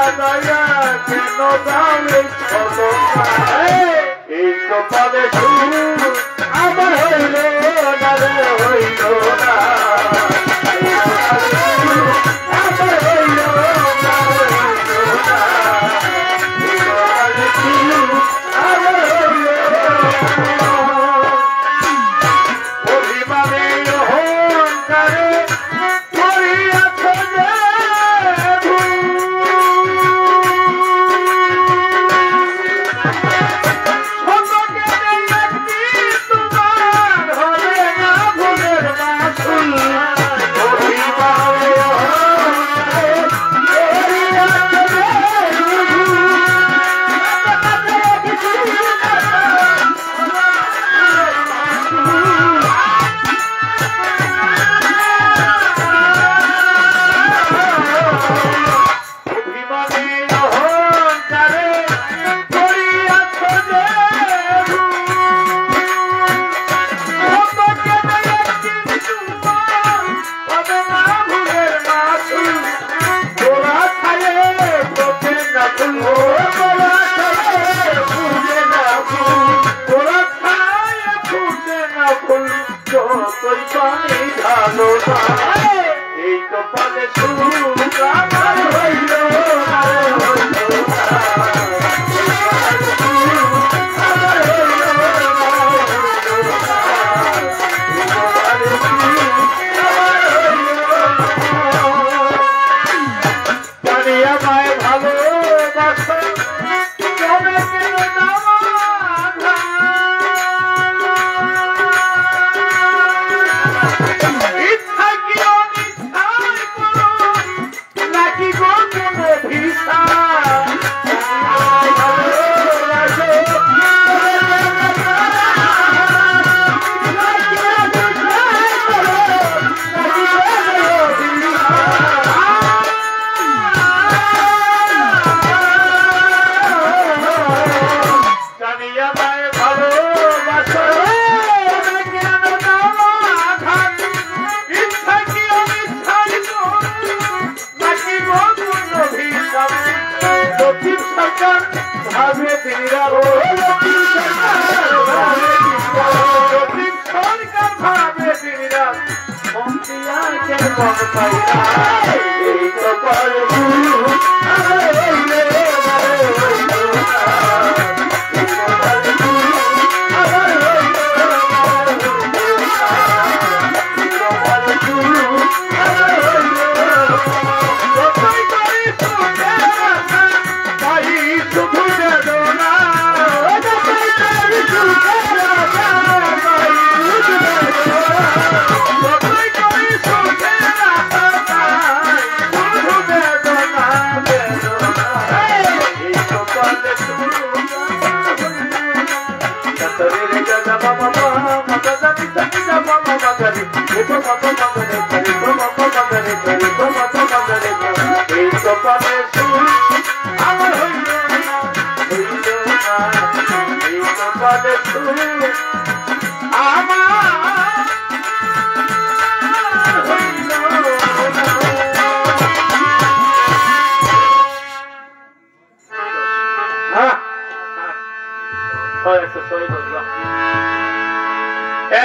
সাজাইয়া কেন দাও এই কপালে আমার হইল না রে হইল না এই কপালে আমার হইল আমায় ভালোবাসো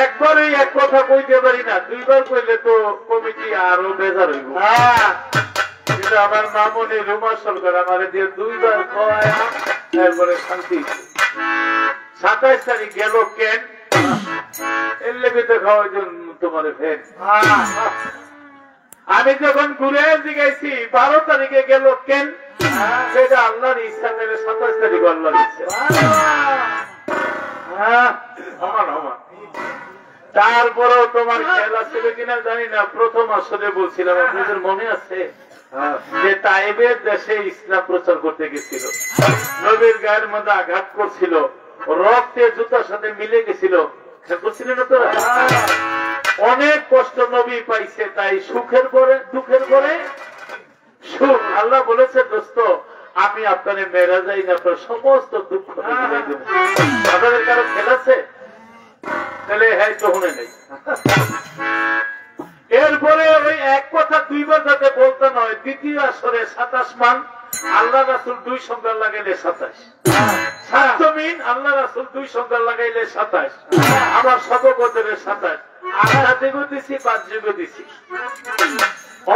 একবারই এক কথা কইতে পারি না, দুইবার কইলে তো কমিটি আরো বেজার হইব। কিন্তু আমার মামনি রুমা সরকার আমার দিয়ে দুইবার খাওয়ায় এরপরে শান্তি। 27 তারিখ গেল কেন এর লেবিতে খাওয়ার জন্য তোমার ফের। আমি যখন ঘুরে জিগাইছি 12 তারিখে গেল কেন, সেটা আল্লাহর ইচ্ছা, নেবে 27 তারিখ আল্লাহর ইচ্ছা। তারপরেও তোমার খেলা ছিল কিনা জানি না, প্রথম আসলে বলছিলাম আপনাদের মনে আছে যে তাইবের দেশে ইসলাম প্রচার করতে গেছিল, নবীর গায়ের মধ্যে আঘাত করছিল, রক্তে জুতার সাথে মিলে গেছিল, বুঝছিলেন তো? অনেক কষ্ট নবী পাইছে, তাই সুখের পরে দুঃখের পরে সুখ। আল্লাহ বলেছে দোস্ত আমি আপনাদের মেরা যাই না, আপনার সমস্ত দুঃখ আপনাদের কারো খেলাছে তাহলে হ্যাঁ তো শুনে নেই। এরপরে ওই এক কথা দুইবার যাতে বলতে নয়, দ্বিতীয় আসরে 27 মান আল্লাহ রাসূল 2 সংখ্যা লাগাইলে 27, 7 জমিন আল্লাহ রাসূল 2 সংখ্যা লাগাইলে 27, আবার শতকোটের 27, আল্লাহ যুগে দিছি 5 যুগে দিছি।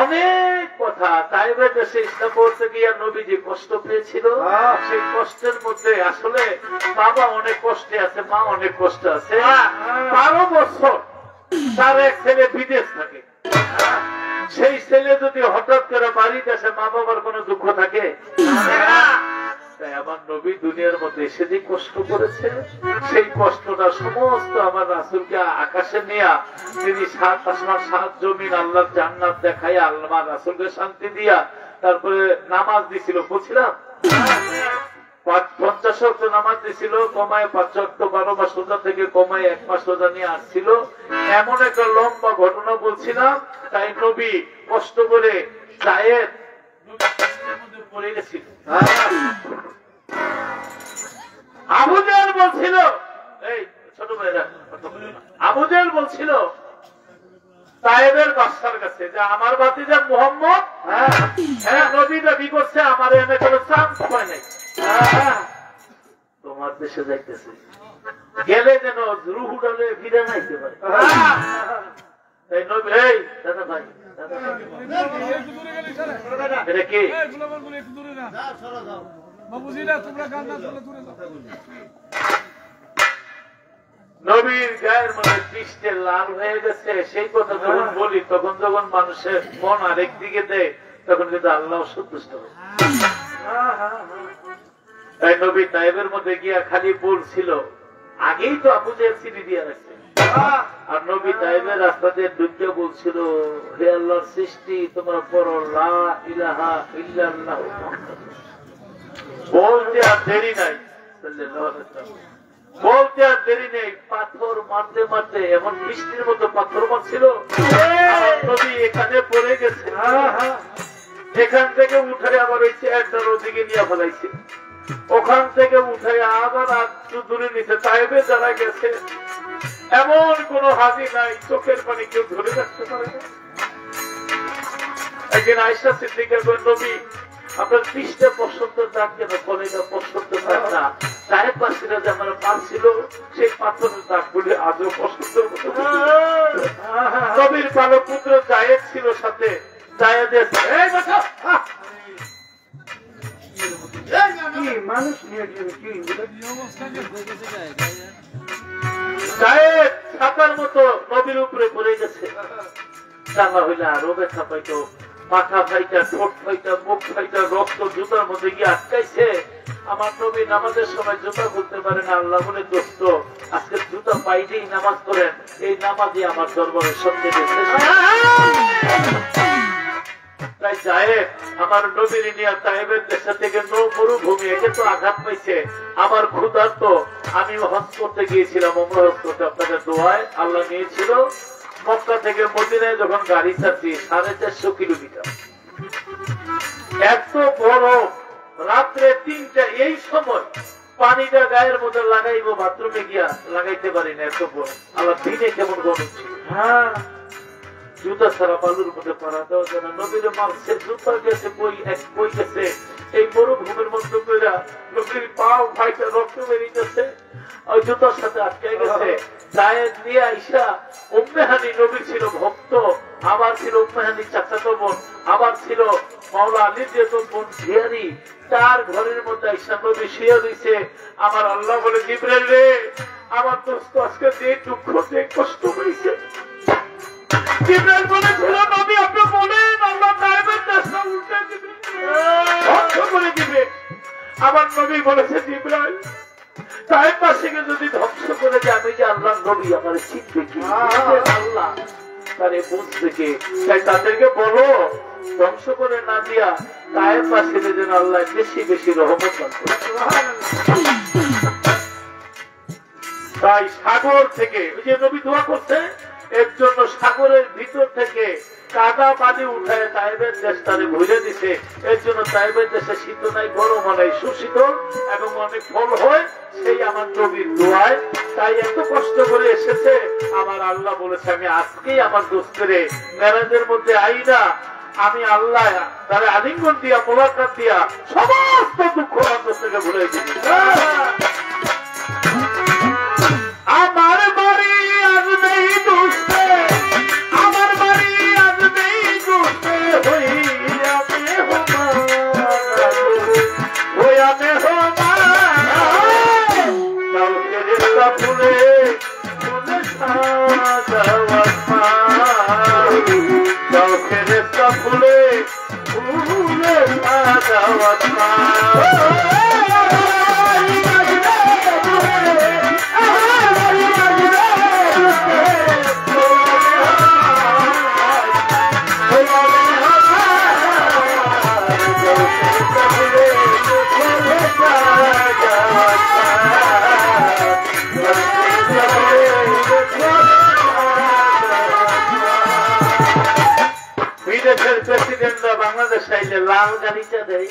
অনেক কথা। তাইবে দেশে ইসলাম পড়তে গিয়ে নবীজি কষ্ট পেয়েছিল, সেই কষ্টের মধ্যে আসলে বাবা অনেক কষ্টে আছে, মা অনেক কষ্ট আছে। 12 বছর তার এক ছেলে বিদেশ থাকে, সেই ছেলে যদি হঠাৎ করে বাড়িতে আসে মা বাবার কোন দুঃখ থাকে? তাই আমার নবী দুনিয়ার মধ্যে এসে যে কষ্ট করেছে, সেই কষ্টটা সমস্ত আমার রাসূলকে আকাশে নিয়ে তিনি 7 আসমান 7 জমিন আল্লাহর জান্নাত দেখাইয়া আল্লাহ রাসূলকে শান্তি দিয়া তারপরে নামাজ দিছিল। বলছিলাম 50 ওয়াক্ত নামাজ দিছিল, কমায় 5 ওয়াক্ত 12 মাস রোজা থেকে কমায় 1 মাস রোজা নিয়ে আসছিল। এমন একটা লম্বা ঘটনা বলছিলাম। তাই নবী কষ্ট করে জায়েদ মধ্যে পড়ে গেছিল। আবু জাহেল বলছিল, এই ছোট ভাইরা, আবু জাহেল বলছিল তায়েবের বাদশার কাছে যে আমার ভাতিজা মুহাম্মদ নবী দাবি করছে, আমার এনে কোনো চান্স পায় নাই, তোমার দেশে যাইতেছে, গেলে যেন রুহ ডালে ফিরে নাইতে পারে। তাই নবী, এই দাদা ভাই, এটা কি নবীর গায়ের মধ্যে পৃষ্ঠে লাল হয়ে গেছে, সেই কথা যখন বলি তখন যখন মানুষের মন আরেক দিকে দেয় তখন কিন্তু আল্লাহ সন্তুষ্ট হয়। তাই নবী তাইবের মধ্যে গিয়া খালি বলছিল, আগেই তো আবু জাহেল চিনি দিয়া রাখছে, আর নবী তাইবের রাস্তা দিয়ে ঢুকে বলছিল, হে আল্লাহর সৃষ্টি, তোমরা পড়ো লা ইলাহা ইল্লাল্লাহ। বলতে আর দেরি নাই, বলতে আর দেরি নেই, পাথর মারতে মারতে এমন বৃষ্টির মতো পাথর মারছিল, নবী এখানে পড়ে গেছে। এখান থেকে উঠে আবার ওই চেয়ারটার ওদিকে নিয়ে ফেলাইছে, ওখান থেকে উঠে আবার একটু দূরে নিচে তাইবে যারা গেছে এমন কোন হাজি নাই, চোখের পানি কেউ ধরে রাখতে পারে না। একদিন আয়েশা সিদ্দিকা কইলেন, নবী আপনার পৃষ্ঠে পছন্দ দাগ কেন? কলেজা পছন্দ দাগ না, সাহেব বাসীরা যে আমার পারছিল সেই পাথরের দাগ বলে আজও পছন্দ। নবীর বালক পুত্র জায়েদ ছিল সাথে, জায়েদের মানুষ জায়েদ ছাপার মতো নবীর উপরে পড়ে গেছে। চাপা হইলে আরো ব্যথা পাইতো, মাথা ফাইটা, ঠোঁট ফাইটা, মুখ ফাইটা, রক্ত জুতার মধ্যে গিয়ে আটকাইছে। আমার নবী নামাজের সময় জুতা খুলতে পারে না। আল্লাহ বলে, দোস্ত আজকে জুতা পাইলেই নামাজ করেন, এই নামাজই আমার দরবারে সবচেয়ে তাই জায়েদ আমার নবীর নিয়ে তায়েবের দেশে থেকে মরুভূমি, একে তো আঘাত পাইছে, আমার ক্ষুধার্ত, আমি হজ করতে গিয়েছিলাম, ওমরা হজ করতে, আপনাদের দোয়ায় আল্লাহ নিয়েছিল। মক্কা থেকে মদিনায় যখন গাড়ি চাচ্ছি 450 কিলোমিটার, এত বড়, রাত্রে 3টা, এই সময় পানিটা গায়ের মধ্যে লাগাইবো, বাথরুমে গিয়া লাগাইতে পারি না, এত বড়। আল্লাহ দিনে কেমন গরম ছিল, জুতা ছাড়া বালুর মধ্যে পড়া দেওয়া যায় না। নবীর মারছে, জুতা গেছে বই গেছে, এই মরুভূমির মধ্যে কইরা নবীর পাও ভাইটা রক্ত বেরিয়েছে, ওই জুতার সাথে আটকে গেছে। জায়েদ নিয়ে আইসা, উম্মে হানি নবীর ছিল ভক্ত, আবার ছিল উম্মে হানি চাচাতো বোন, আবার ছিল মাওলা আলীর যেহেতু বোন ঝিয়ারি, তার ঘরের মধ্যে আইসা নবী শুয়ে রয়েছে। আমার আল্লাহ বলে, জিবরাইল রে, আমার দোস্ত আজকে যে দুঃখ, যে কষ্ট হয়েছে। জিবরাইল বলেছিল, নবী আপনি বলেন, আল্লাহ তায়েবের দেশটা উল্টে দিবে, ধ্বংস করে দিবে। আমার নবী বলেছে, জিবরাইল তায়েব বাসীকে যদি ধ্বংস করে দেয়, আমি যে আল্লাহ নবী, আমার চিনবে কি? আল্লাহ তারে বুঝবে কে? তাই তাদেরকে বলো, ধ্বংস করে না দিয়া তায়েব বাসীদের যেন আল্লাহ বেশি বেশি রহমত দান করে। তাই সাগর থেকে, ওই যে নবী দোয়া করছে, এর জন্য সাগরের ভিতর থেকে কাদা পানি উঠায় তাইবের দেশটারে ভুলে দিছে। এর জন্য তাইবের দেশে শীত নাই, গরম নাই, সুশীতল এবং অনেক ফল হয়, সেই আমার নবীর দোয়ায়। তাই এত কষ্ট করে এসেছে। আমার আল্লাহ বলেছে, আমি আজকেই আমার দোস্তরে মেরাজের মধ্যে আইনা আমি আল্লাহ তারা আলিঙ্গন দিয়া মোলাকাত দিয়া সমস্ত দুঃখ অন্তর থেকে ভুলে দিই। আমার বাড়ি আজ নেই দুঃখে, আমার বাড়ি আজ নেই দুঃখে, হইয়াতে হইয়াতে কাউকে রেস্তা ফুলে ফুলে কাউকে রেস্তা ফুলে ফুলে বিদেশের প্রেসিডেন্টরা বাংলাদেশ আইলে লাল গাড়িটা দেয়,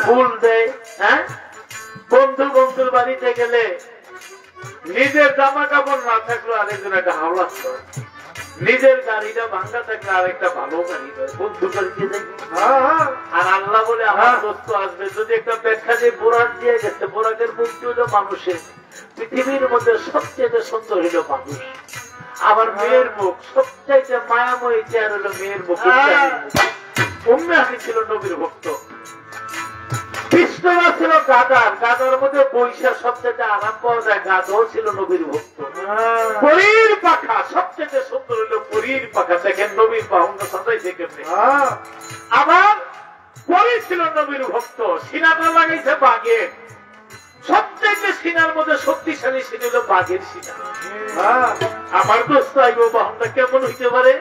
ফুল দেয়। হ্যাঁ, বন্ধু বন্ধুর বাড়িতে গেলে নিজের জামা কাপড় না থাকলো আরেকজন একটা হাওলা করে, নিজের গাড়িটা ভাঙ্গা থাকলে আরেকটা ভালো গাড়ি দেয়, বন্ধু বাড়িতে দেয়। আর আল্লাহ বলে আমার দোস্ত আসবে, যদি একটা ব্যাখ্যা দিয়ে বোরাক দিয়ে গেছে, বোরাকের মুক্তি হলো মানুষের পৃথিবীর মধ্যে সবচেয়ে সুন্দর হইল মানুষ। আবার মেয়ের মুখ সবচাইতে মায়াময়ী চেয়ার হলো মেয়ের মুখ। উম্মে হানি ছিল নবীর ভক্ত, কৃষ্ণরা ছিল গাদার, গাদার মধ্যে বৈশা সবচেয়ে আরাম পাওয়া যায়, গাদাও ছিল নবীর ভক্ত। পরীর পাখা সবচেয়ে সুন্দর হলো পরীর পাখা, দেখেন নবীর বাহুন্য সাজাই থেকে। আবার পরী ছিল নবীর ভক্ত, সিনাটা লাগাইছে বাঘের, সবচেয়ে সিনার মধ্যে শক্তিশালী সিন হলো বাঘের সিনা। আমার দোস্ত আইব বাহনটা কেমন হইতে পারে,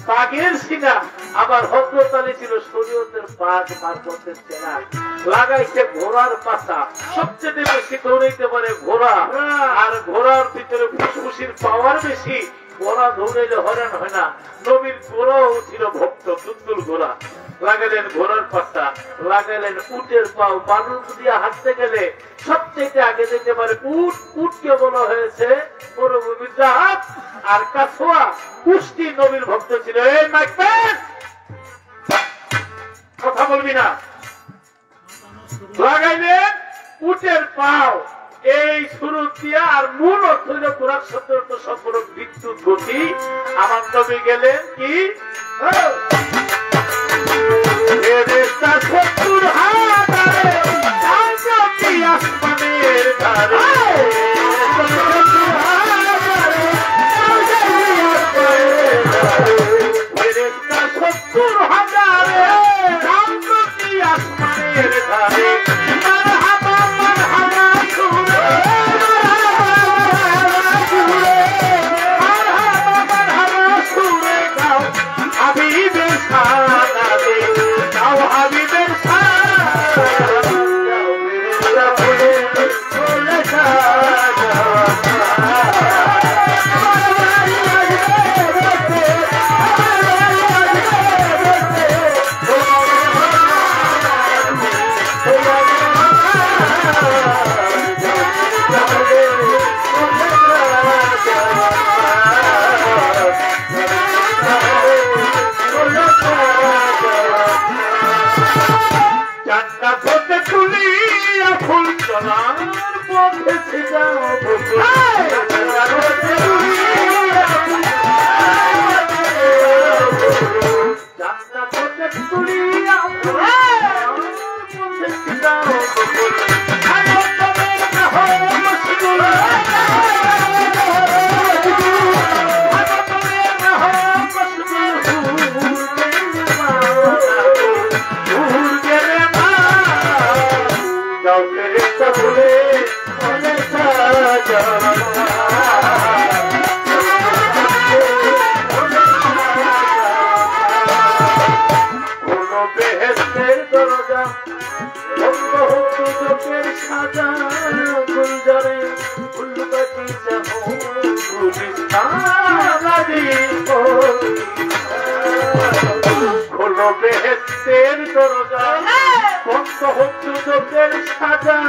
বাঘের সিনা। আবার হযরত আলী ছিল শরীয়তের বাঘ মারফতের চেনা, লাগাইছে ঘোড়ার পাছা, সবচেয়ে বেশি দৌড়াইতে পারে ঘোড়া, আর ঘোড়ার ভিতরে ফুসফুসির পাওয়ার বেশি, ঘোড়া দৌড়াইলে হয়রান হয় না। নবীর ঘোড়াও ছিল ভক্ত, দুন্দুল ঘোড়া, লাগাইলেন ঘোড়ার পাতা, লাগাইলেন উটের পাও। বালু দিয়ে হাঁটতে গেলে সবচেয়ে আগে যেতে পারে উট, উটকে বলা হয়েছে মরুভূমির জাহাজ। আর কাছুয়া পুষ্টি নবীর ভক্ত ছিল। এই মাইকম্যান কথা বলবি না, লাগাইলেন উটের পাও, এই শুরু দিয়া। আর মূল অর্থ হইল কোরআন শব্দের অর্থ সম্পূর্ণ বিদ্যুৎ গতি। আমার নবী গেলেন কি আসমানের ধারে, আসমানের ধারে বেহেশতের দরজা বন্ধ হচ্ছে চোখের সাজা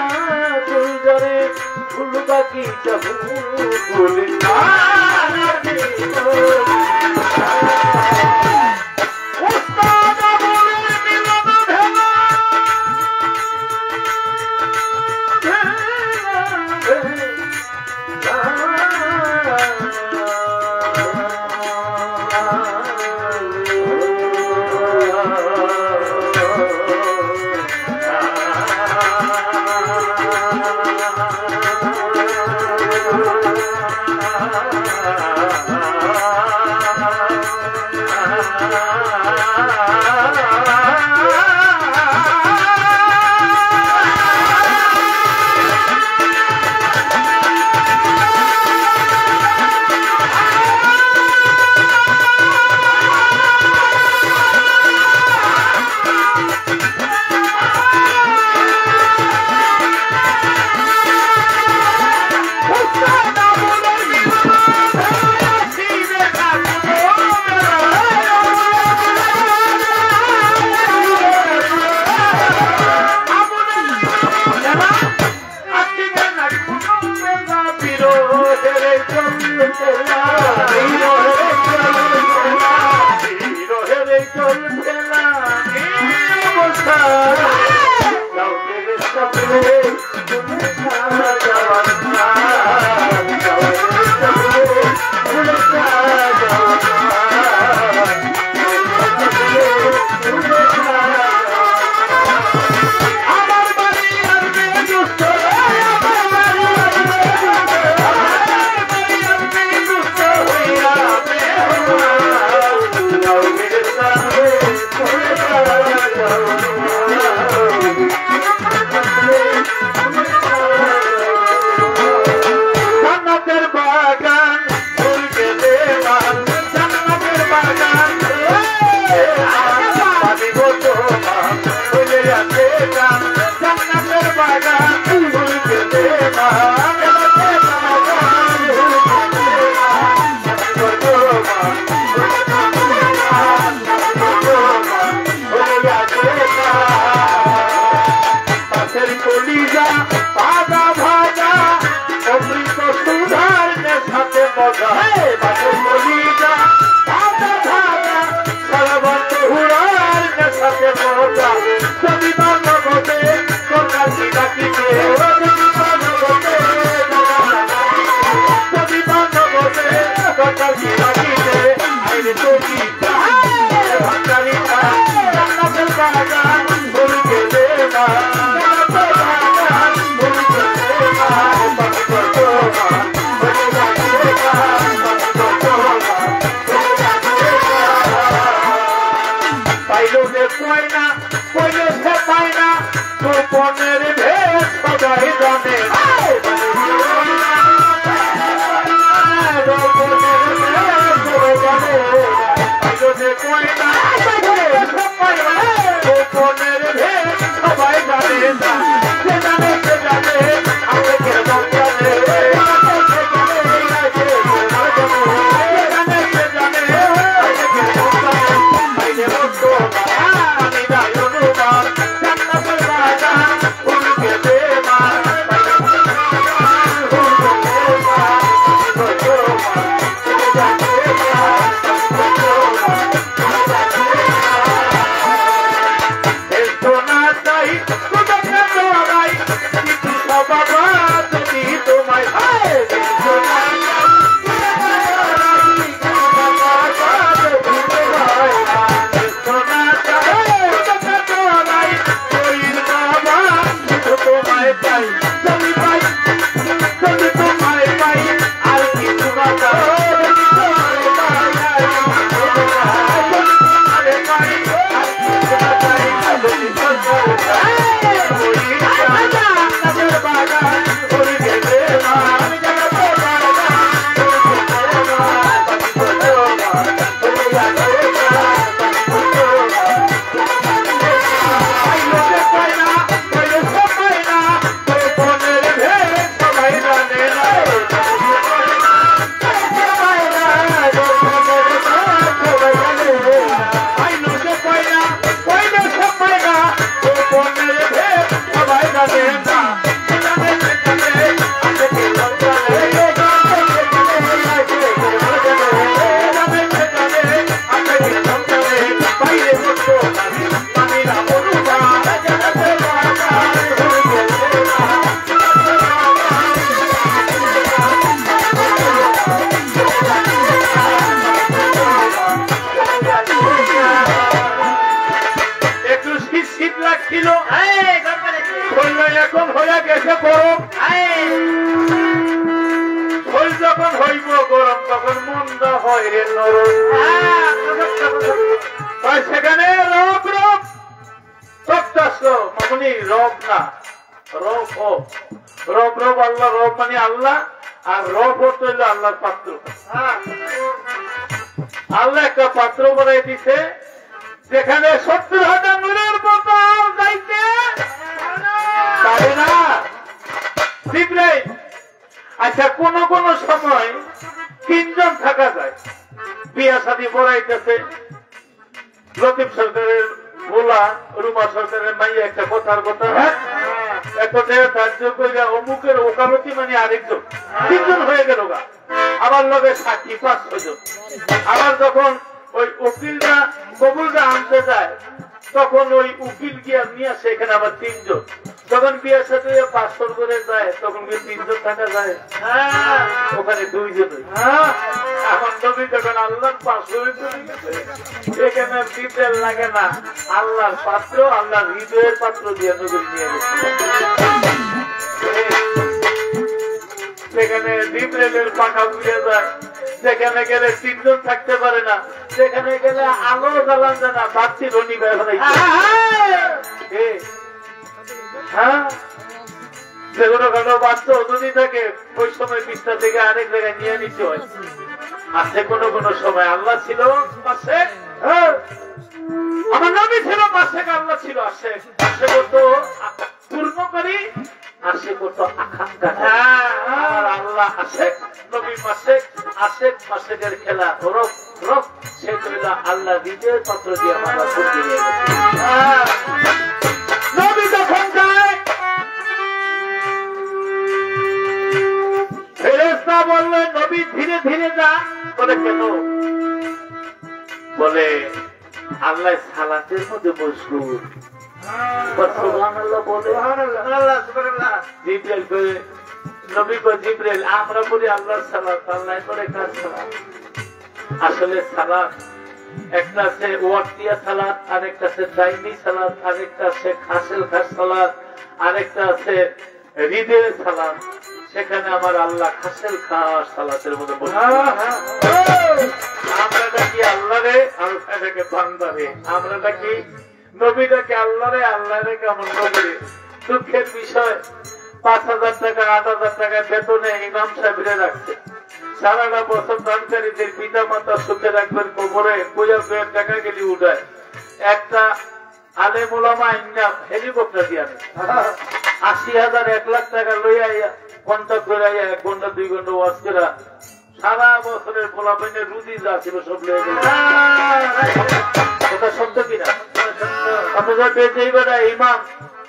গুলজারে ফুল বাগিচা ফুল উস্তাদ গোপনের ভেদ সবাই জানে গোপনের ভেদ সবাই জানে না সে জানে আমাকে জানে এখন হয়ে গেছে গরম যখন হইব গরম তখন মনটা হয় রে নরম সেখানে রব রব মামনি রব না রব রব রব আল্লাহ রব মানে আল্লাহ আর রব হতে হইল আল্লাহর পাত্র আল্লাহ একটা পাত্র বানাই দিছে যেখানে 70,000 নূরের বোতল যাইতে পারে না জিবরাইল। আচ্ছা কোন কোন সময় 3 জন থাকা যায় বিয়া শাদী পড়াইতেছে লতিফ সরকারের বোলা রুমা সরকারের মাইয়া একটা কথার কথা একটা ধার্য করে অমুকের ওকালতি মানে আরেকজন 3 জন হয়ে গেল গা আবার লগে সাক্ষী 5-6 জন আবার যখন ওই উকিলরা কবুলরা আনতে যায় তখন ওই উকিল গিয়া নিয়ে আসে এখানে আবার 3 জন যখন বিয়ের সাথে 500 করে যায় তখন কি 3 জন থাকা যায় ওখানে 2 জন এখন নবী যখন আল্লাহর 500 এখানে দিতে লাগে না আল্লাহর পাত্র আল্লাহর হৃদয়ের পাত্র দিয়ে নবী নিয়ে গেছে সেখানে জিবরাইলের পাখা উড়ে যায় সেখানে গেলে 3 জন থাকতে পারে না সেখানে গেলে আলো জ্বালান যায় না বাতি রনি বেড়াই যেগুলো কারো বাচ্চা যদি থাকে ওই সময় বিস্তা থেকে আরেক জায়গায় নিয়ে নিতে হয় আছে কোন কোন সময় আল্লাহ ছিল পাশে আমার নবী ছিল পাশে আল্লাহ ছিল আসে আসে করতো পূর্ণকারী আসে করতো আকাঙ্ক্ষা আর আল্লাহ আসে নবী পাশে আসে পাশের খেলা রব রব সে কইলা আল্লাহ হৃদয়ের পাত্র দিয়ে আমরা বুঝে নিয়ে গেছে নবী যখন যায় ফেরেশতা বললে নবী ধীরে ধীরে যা বলে কেন বলে আল্লাহ সালাতের মধ্যে মশগুল সুবহানাল্লাহ বলে সুবহানাল্লাহ সুবহানাল্লাহ জিবরাইল কই নবী কই জিবরাইল আমরা পড়ি আল্লাহর সালাত আল্লাহ করে কার সালাত আসলে সালাত একটা আছে ওয়াক্তিয়া সালাত আরেকটা আছে দাইমি সালাত আরেকটা আছে খাসেল খাস সালাত আরেকটা আছে হৃদয়ের সালাত সেখানে আমার আল্লাহ খাসেল খাস সালাতের মধ্যে বলে আমরা ডাকি আল্লাহ রে আর এটাকে বান্দা রে আমরা ডাকি নবীটাকে আল্লাহরে আল্লাহরে কেমন নবী। দুঃখের বিষয় 5,000 টাকা 8,000 টাকা বেতনে ইমাম সাহেবরে রাখছে। সারাটা বছর দানকারীদের পিতা মাতা সুখে রাখবেন, কোমরে 2,000 টাকা গেলি উঠায়। একটা আলেম ওলামা হেলিকপ্টার দিয়ে 80,000 1 লাখ টাকা লইয়া কন্ট্যাক্ট করে 1 ঘন্টা 2 ঘন্টা ওয়াজ করা সারা বছরের পোলাপাইনের রুদি যা ছিল সব লয়ে গেল। কথা সত্য কিনা? অথচ যেই বেটা ইমাম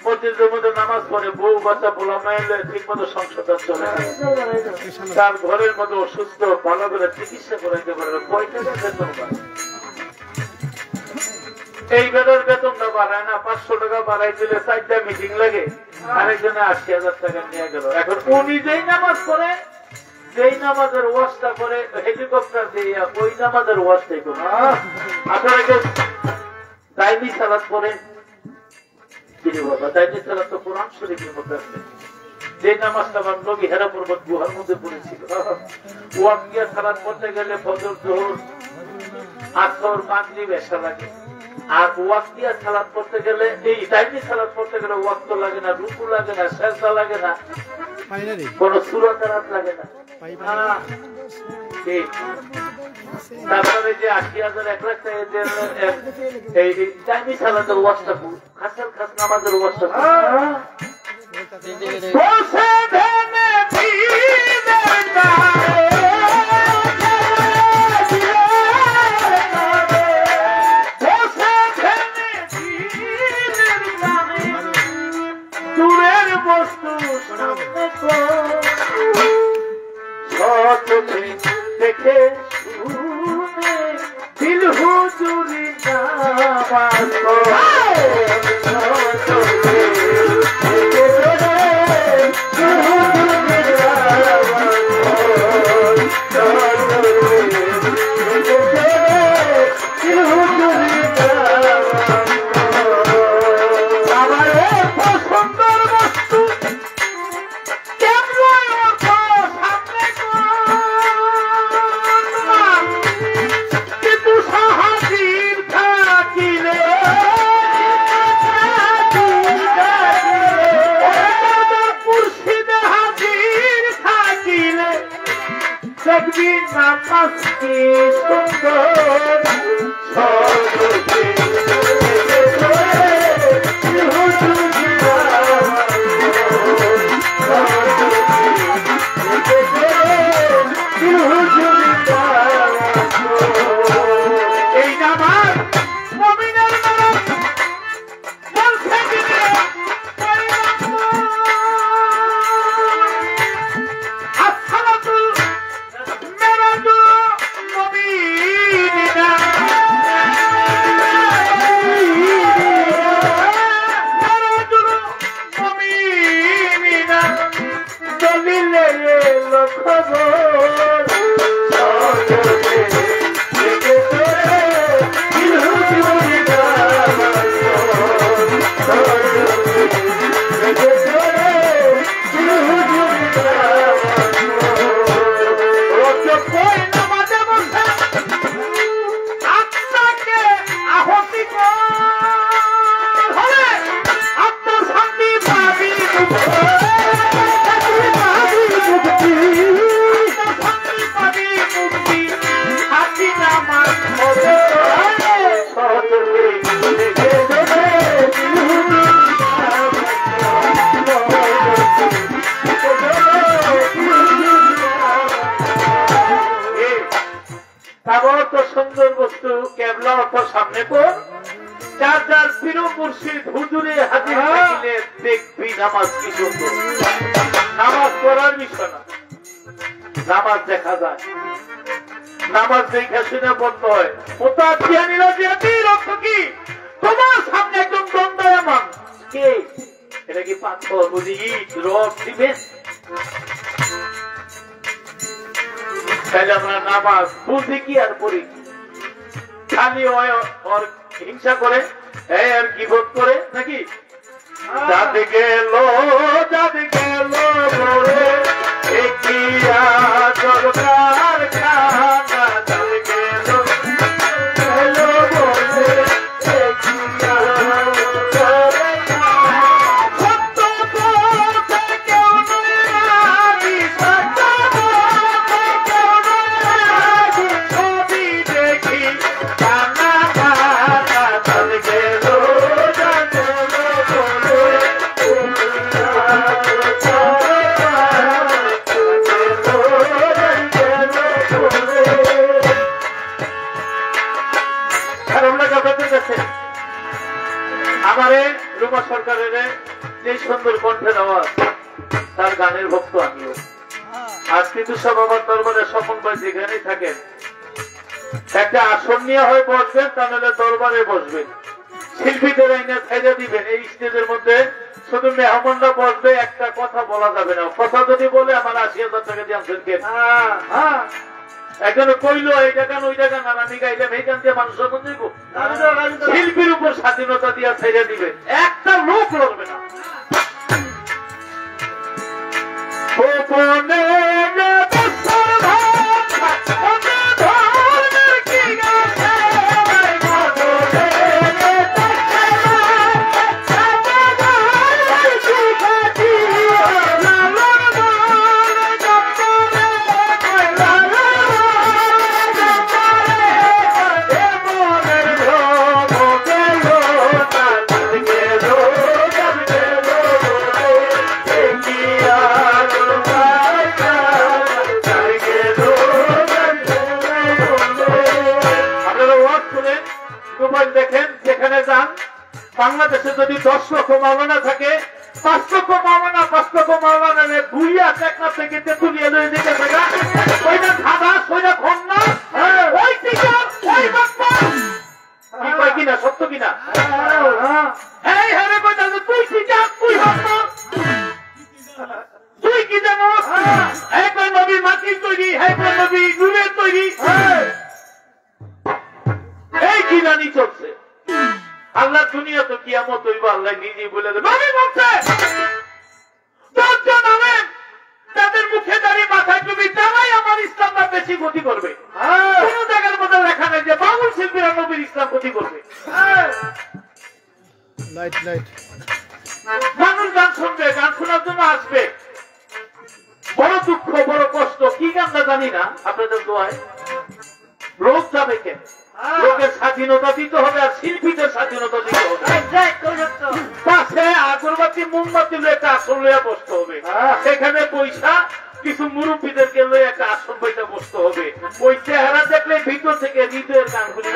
মসজিদের মধ্যে নামাজ পড়ে, বউ বাচ্চা পোলা মাইলে ঠিক মতো সংসার চলে, তার ঘরের মধ্যে অসুস্থ ভালো করে চিকিৎসা করাইতে পারে, কয় টাকা বেতন পায়? এই বেটার বেতনটা বাড়ায় না, 500 টাকা বাড়াই দিলে 4টা মিটিং লাগে, আরেকজনে 80,000 টাকা নিয়ে গেল। এখন ও নিজেই নামাজ পড়ে, যেই নামাজের ওয়াজটা করে হেলিকপ্টার দিয়ে ওই নামাজের ওয়াজটাই করে। আপনারা কেউ দাইমি সালাত করেন? দাইমি সালাত তো কোরআন শরীফের মধ্যে আছে। যে নামাজটা আমার নবী হেরা পর্বত গুহার মধ্যে পড়েছিল, ওয়াকিয়া সালাত করতে গেলে ফজর জোহর আসর মাগরিব এশা লাগে। আর ওয়াকিয়া সালাত করতে গেলে, এই দাইমি সালাত করতে গেলে ওয়াক্ত লাগে না, রুকু লাগে না, সেজদা লাগে না, কোন সূরা তেলাওয়াত লাগে না। তারপরে যে 80,000 1 লাখ টাকা এই দাইমি সালাতের ওয়াজটা খাসার খাস নামাজের ওয়াজটা দূরের বস্তু দেখে শুনে দিল হুজুরি নামাজ সুন্দর বস্তু কেবলা অর্থ সামনে কর, যার যার পীর মুর্শিদ হুজুরে হাজির থাকিলে দেখবি নামাজ কি সুন্দর। নামাজ পড়ার বিষয় না, নামাজ দেখা যায়, নামাজ দেখা শুনে বন্ধ হয়। কি তোমার সামনে একজন দণ্ডায়মান, কে? এটা কি পাথর বুঝি ইট রড সিমেন্ট? তাহলে আমরা নামাজ বুঝি কি আর পড়ি? খালি ওর হিংসা করে, আর গীবত করে নাকি? যাতে গেল একিয়া জগতার খানা, যাতে গেল বলে একিয়া যে সুন্দর কণ্ঠের আওয়াজ, তার গানের ভক্ত আমিও। আজকে তো সব আমার দরবারে স্বপন ভাই যেখানেই থাকেন একটা আসন নিয়ে হয় বসবেন, তা নাহলে দরবারে বসবেন। শিল্পীদের আইনা ছাইড়া দিবেন। এই স্টেজের মধ্যে শুধু মেহমানরা বসবে, একটা কথা বলা যাবে না। কথা যদি বলে আমার ৮০,০০০ টাকা দিয়ে আনছেন কেন? একজন কইলো এইটা কেন ওইটা কেন, আর আমি গাইলাম এইখান দিয়ে মানুষ যখন দিব। শিল্পীর উপর স্বাধীনতা দিয়া ছাইড়া দিবে, একটা লোক লড়বে না। দেখেন যেখানে যান, বাংলাদেশে যদি ১০ লক্ষ মাওলানা থাকে, ৫ লক্ষ মাওলানা ৫ লক্ষ মাওলানা ভুইয়া টেকনা থেকে তেতুলিয়া লয়ে দিতে থাকা, ওইটা ধাঁধা ওইটা খন্না, ওই টিকা ওই বাপ্পা কি কয় কিনা, সত্য কিনা? এই হ্যাঁ কইতা তুই টিকা তুই বাপ্পা, তুই কি জানো? একবার নবী মাটির তৈরি, একবার নবী নূরের তৈরি। এই কি জানি চলছে আল্লাহ দুনিয়া তো কিয়ামত হইব, আল্লাহ নিজেই বলে দেবে। নবী বলছে ১০ জন আলেম তাদের মুখে দাঁড়িয়ে মাথায় টুপি তারাই আমার ইসলামটা বেশি ক্ষতি করবে। কোন জায়গার মধ্যে লেখা নাই যে বাউল শিল্পীরা নবীর ইসলাম ক্ষতি করবে। মানুষ গান শুনবে, গান শোনার জন্য আসবে, বড় দুঃখ বড় কষ্ট, কি গানটা জানি না। আপনাদের দোয়ায় লোক যাবে কেন? লোকের স্বাধীনতা দিতে হবে, আর শিল্পীদের স্বাধীনতা দিতে হবে। পাশে আগরবাতি মোমবাতি লয়ে একটা আসন লইয়া বসতে হবে, সেখানে পয়সা কিছু মুরব্বীদেরকে লয়ে একটা আসন বইটা বসতে হবে। ওই চেহারা দেখলে ভিতর থেকে হৃদয়ের গান গুলি।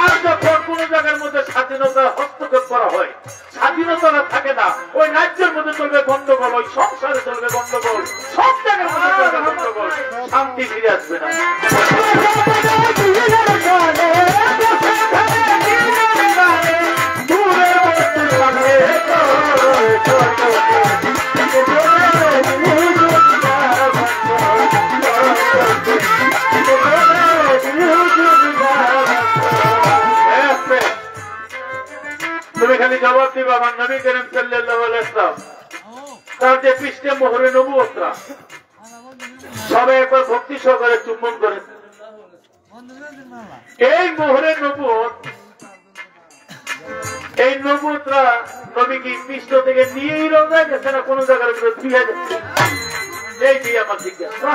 আর যখন কোন জায়গার মধ্যে স্বাধীনতা হস্তক্ষেপ করা হয়, স্বাধীনতা থাকে না, ওই রাজ্যের মধ্যে চলবে গন্ডগোল, ওই সংসারে চলবে গন্ডগোল, সব জায়গার মধ্যে চলবে গন্ডগোল, শান্তি ফিরে আসবে না। তুমি খালি জবাব দিবা আমার নবী করিম সাল্লাল্লাহু আলাইহি ওয়াসাল্লাম তার যে পৃষ্ঠে মোহরে নবুয়তরা সবাই একবার ভক্তি সহকারে চুম্বন করে। এই মোহরে নবুয়ত, এই নবুয়তরা নবী কি পৃষ্ঠ থেকে নিয়েই রওনা গেছে না কোন জায়গার উপরে ফিরে যাচ্ছে? এইটি আমার জিজ্ঞাসা।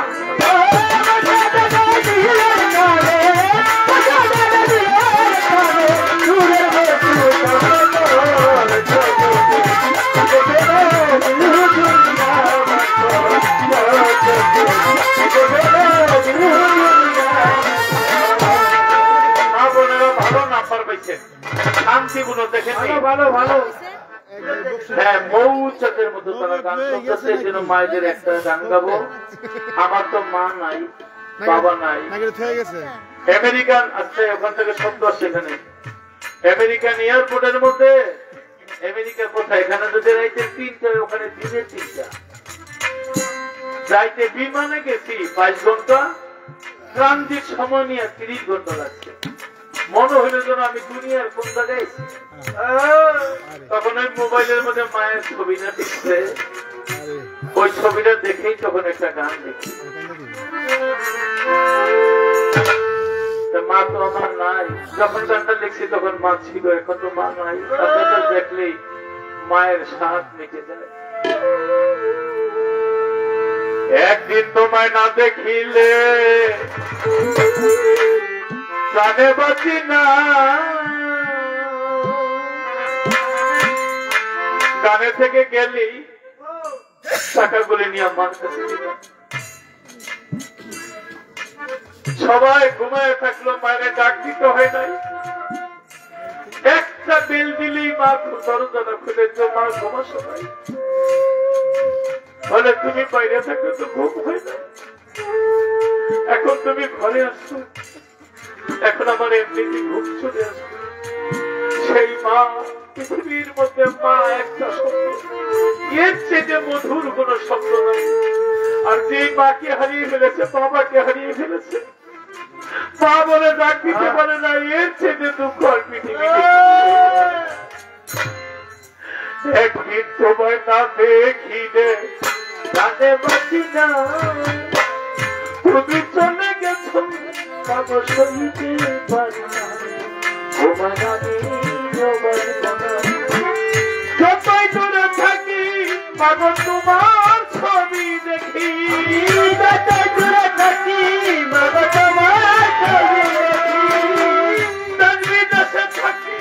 শান্তিগুলো দেখেন ভালো ভালো। হ্যাঁ, মৌচাকের মতো তারা গান করতেছে। এই জন্য মায়েদের একটা গান গাবো। আমার তো মা নাই, বাবা নাই, আমেরিকান আসছে, ওখান থেকে শব্দ আসছে এখানে। আমেরিকান এয়ারপোর্টের মধ্যে, আমেরিকা কোথায়? এখানে যদি রাইতে ৩টা, ওখানে দিনে ৩টা। রাইতে বিমানে গেছি ২২ ঘন্টা, ট্রানজিট সময় নিয়ে ৩০ ঘন্টা লাগছে। মনে হইল যেন আমি দুনিয়ার কোন জায়গায়। তখন ওই মোবাইলের মধ্যে মায়ের ছবিটা দেখছে, ওই ছবিটা দেখেই তখন একটা গান দেখি। মা তো আমার নাই, যখন গানটা লিখছি তখন মা ছিল, এখন তো মা নাই। আপনাদের দেখলেই মায়ের স্বাদ মিটে যায়। একদিন তোমায় না দেখিলে প্রাণে বাঁচি না, গানে থেকে গেলি টাকাগুলি নিয়ে আমার কাছে দিলাম। সবাই ঘুমায় থাকলো, মায়ের ডাক দিতে হয় নাই। এক একটা বেল দিলেই মা দরজাটা খুলে মা ঘুমাস নাই, বলে তুমি বাইরে থাকলে তো ঘুম হয় না, এখন তুমি ঘরে আসছো, এখন আমার এমনিতে ঘুম চলে আসবে। সেই মা পৃথিবীর মধ্যে মা একটা শব্দ, এর চেয়ে মধুর কোন শব্দ নাই। আর যে মাকে হারিয়ে ফেলেছে, বাবাকে হারিয়ে ফেলেছে, মা বলে ডাক দিতে পারে না, এর চেয়ে দুঃখ আর পৃথিবীতে। একদিন তোমায় না দেখিলে জানে বাঁচি না, তুমি চলে গেছো বাবা সইতে পারি না, তোমার আমি যতই দূরে থাকি বাবা তোমার ছবি দেখি, যতই দূরে থাকি বাবা তোমার ছবি দেখি, দেশে থাকি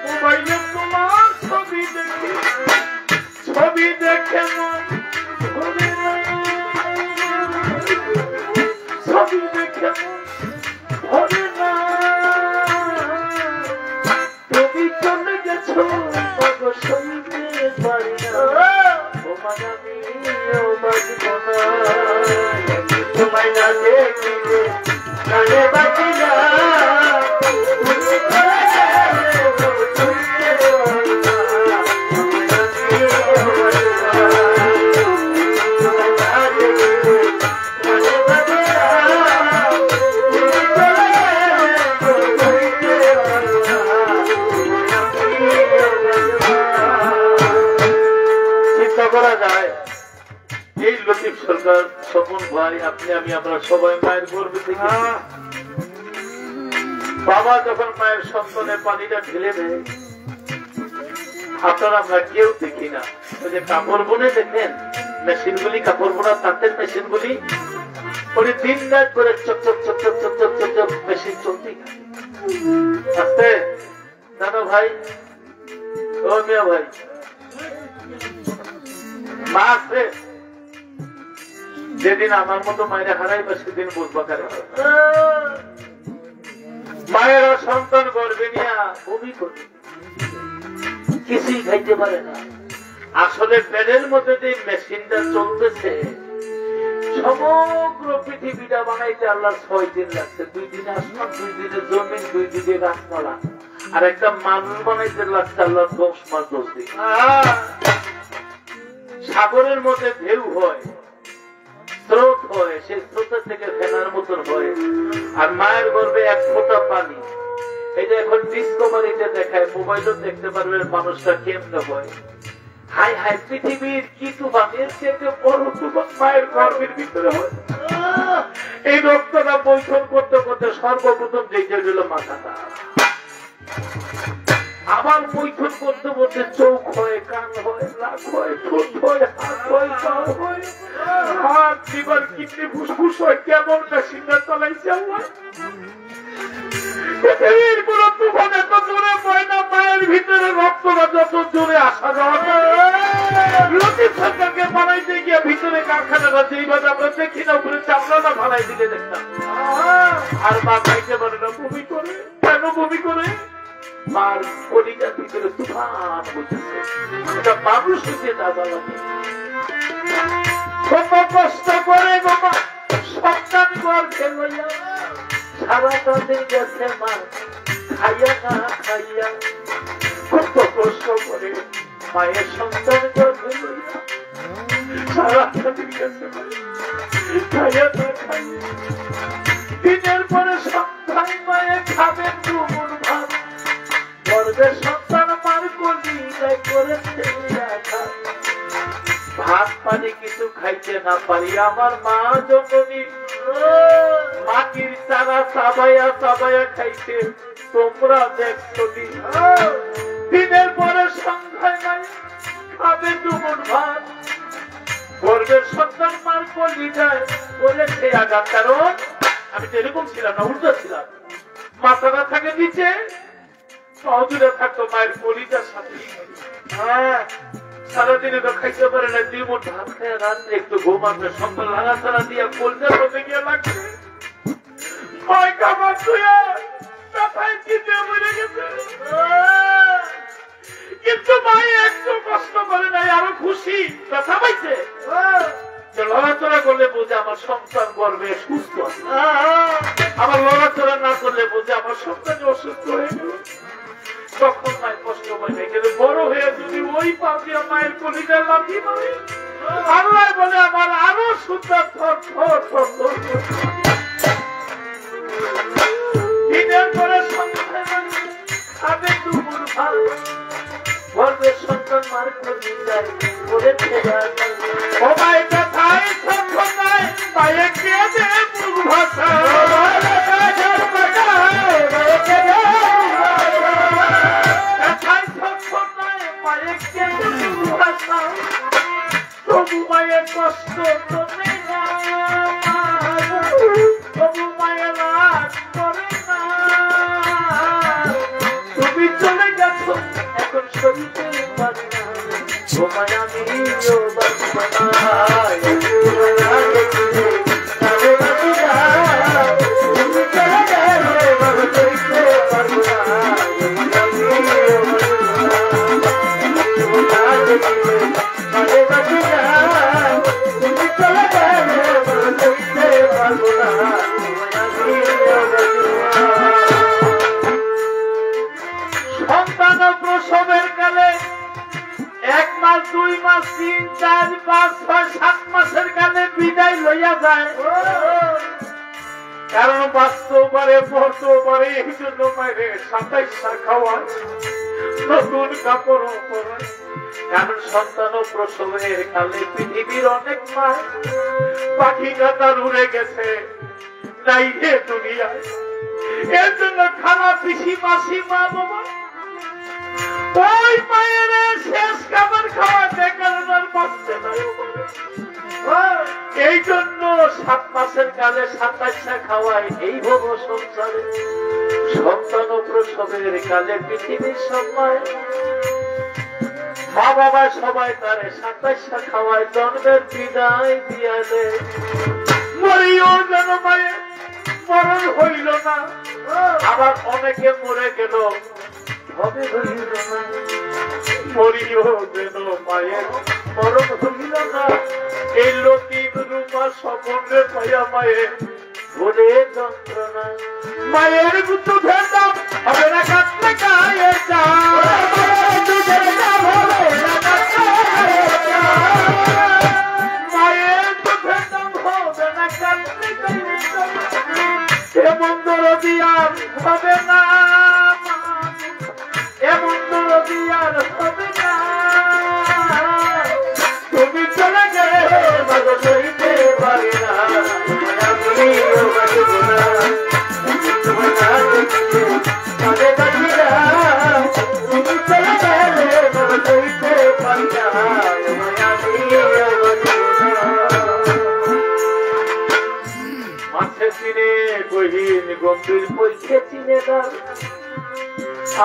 মোবাইলে তোমার ছবি দেখি, ছবি দেখে ছবি দেখে ভরে না, তুমি চলে গেছো বাবা সইতে পারি না, তোমার আমিও বাঁচব না, তোমায় না দেখিলে জানে বাঁচি না, করা যায়। এই লতিফ সরকার, স্বপন ভাই, আপনি আমি আমরা সবাই মায়ের গর্বে থেকে বাবা যখন মায়ের সন্তানে পানিটা ঢেলে দেয়, আপনারা আমরা কেউ দেখি না। ওই যে কাপড় বুনে দেখেন মেশিনগুলি, কাপড় বোনার তাঁতের মেশিনগুলি, ওই দিন রাত করে চক চক চক চক চক চক চক চক মেশিন চলতেই আসতে। দাদা ভাই, ও মিয়া ভাই, মা আছে যেদিন আমার মতো মায়েরা হারাইবা সেদিন বুঝবা কারে। মায়েরা সন্তান গর্ভে নিয়ে বমি করে কিছুই খাইতে পারে না। আসলে পেটের মধ্যে যে মেশিনটা চলতেছে, সমগ্র পৃথিবীটা বানাইতে আল্লাহ 6 দিন লাগছে। 2 দিনে আসমান, 2 দিনে জমিন, 2 দিনে গাছপালা, আর একটা মানুষ বানাইতে লাগছে আল্লাহ 10 মাস 10 দিন। সাগরের মধ্যে ঢেউ হয়, স্রোত হয়, সেই স্রোতের থেকে ফেনার মতন হয়, আর মায়ের গর্ভে 1 ফোঁটা পানি। এটা এখন ডিসকভারিতে দেখায়, মোবাইলও দেখতে পারবেন মানুষটা কেমনে হয়। হাই হাই, পৃথিবীর কি তুফানের চেয়ে বড় তুফান মায়ের গর্ভের ভিতরে হয়। এই রক্তটা বৈঠন করতে করতে সর্বপ্রথম যেটা গেল মাথাটা, আবার বৈঠন করতে করতে চোখ হয়, কান হয়, নাক হয়, ঠোঁট হয়, হাত হয়, পা হয়, হাত, লিভার, কিডনি, ফুসফুস হয়। কেমন মেশিনটা চালাইছে আল্লাহ। পৃথিবীর কোন তুফান এত জোরে হয় না, মায়ের ভিতরে রক্তটা যত জোরে আসা যাওয়া। লতিফ সরকারকে বানাইতে গিয়ে ভিতরে কারখানাটা যেইভাবে আমরা দেখি না, উপরে চামড়াটা ফালাই দিলে দেখতাম। আর মা খাইতে পারে না, বমি করে। কেন বমি করে? মার কলিজার ভিতরে তুফান বলতেছে। এটা মানুষ হইতে দাদা লাগে, কত কষ্ট করে বাবা সন্তান গর্ভে লইয়া সারাটা দিন গেছে মা খাইয়া না খাইয়া, কত কষ্ট করে মায়ের সন্তান গর্ভে লইয়া সারাটা দিন গেছে খাইয়া না খাইয়া। দিনের পরে সন্ধ্যায় মায়ে খাবে দুমুন ভাত, গর্ভের সন্তান মার কলিজায় করেছে রাখা। ভাত পানি কিছু খাইতে না পারি আমার মা জননী মাটির চারা চাবাইয়া চাবাইয়া খাইতে তোমরা দেখছো। দিনের পরে সন্ধ্যায় নাই খাবে দুমুন ভাত, গর্ভের সন্তান মার কলিজায় করেছে আঘাত। কারণ আমি তো এরকম ছিলাম না, উল্টো ছিলাম। মাথাটা থাকে নিচে, সহজুরে থাকতো মায়ের কলিজার সাথে। হ্যাঁ, সারাদিনে তো খাইতে পারে না, 2 মুঠ ভাত খায়, রাত্রে একটু ঘুম আসবে, সন্তান লাগা ছাড়া দিয়ে কলজার মধ্যে গিয়ে লাগছে। খাবার ধুয়ে ব্যথায় চিনতে মরে গেছে। কিন্তু ভাই একটু কষ্ট করে নাই, আরো খুশি ব্যথা পাইছে। লড়াচড়া করলে বোঝে আমার সন্তান গর্বে সুস্থ আছে, আবার লড়াচড়া না করলে বোঝে আমার সন্তান অসুস্থ হয়ে গেল। তখন মায়ের কষ্ট পাই নাই, কিন্তু বড় হয়ে যদি ওই পা দিয়ে মায়ের কলিজায় লাথি মারে, আল্লাহ বলে আমার আরো সুন্দর থর থর থর থর। দিনের পরে সন্তান আগে দুপুর ভাত গর্বের সন্তান মার কলিজায় করে ফেরা ও মায়ের ব্যথায় সন্তান নাই মায়ে কেঁদে মুখ ভাষা তবু মায়ের কষ্ট তো নেই না, তবু মায়ের রাগ করে না। তুমি চলে গেছো এখন সইতে পারি না, তোমায় আমিও বাঁচব না। তুমি চলে গেলে সইতে পারি না, সন্তান প্রসবের কালে 1 মাস 2 মাস 3 4 5 6 7 মাসের কালে বিদায় লইয়া যায়, কারণ বাঁচতেও পারে পড়তেও পারে। এই জন্য মায়ের 27 খাওয়ায়, নতুন কাপড়ও পরায়, কারণ সন্তান প্রসবের কালে পৃথিবীর অনেক মা পাখি কাতার উড়ে গেছে নাই রে দুনিয়ায়। এর জন্য খানা পিসি মাসি মা বাবা ওই মায়ের শেষ খাবার খাওয়াতে কারণ আর বাঁচতে নাই। এই জন্য 7 মাসের কালে 27 খাওয়ায় এই ভোগ সংসারে। সন্তান প্রসবের কালে পৃথিবীর সময় মা বাবা সবাই তারে 27 খাওয়ায় জন্মের বিদায় দিয়া দেয়। মরিও যেন মায়ের মরণ হইল না, আবার অনেকে মরে গেল হবে হইল না। মরিও যেন মায়ের মরণ হইল না, এই লতিফ রূপা স্বপনের পাইয়া মায়ের ভুলে যন্ত্রণা। মায়ের দুধের দাম হবে না কাটলে গায়ে দুধের দাম হবে না মায়ের দুধের দাম হবে না কাটলে এমন দরদি আর হবে না, এমন দরদি আর হবে না। তুমি চলে গেলে ভালো হইতে পারি না, আমিও বাঁচব না। তুমি চলে গেলে ভালো হইতে পারি না, আমিও বাঁচব না। মাছে চিনে গহীন গম্ভীর পরীক্ষে চিনে না,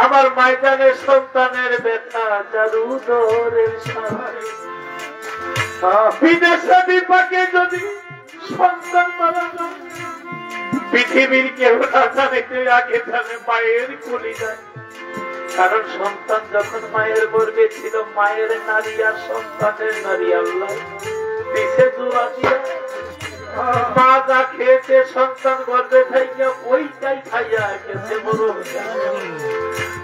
আমার ময়দানের সন্তানের ব্যথা জাদু দরের সাহায্য। বিদেশে বিপাকে যদি সন্তান মারা যায়, পৃথিবীর কেউ না জানে আগে জানে মায়ের কুলি যায়। কারণ সন্তান যখন মায়ের গর্ভে ছিল, মায়ের নারী আর সন্তানের নারী আল্লাহ দিছে জোড়া দিয়া। মা যা খেয়েছে সন্তান গর্ভে খাইয়া ওইটাই খাইয়া গেছে বড়।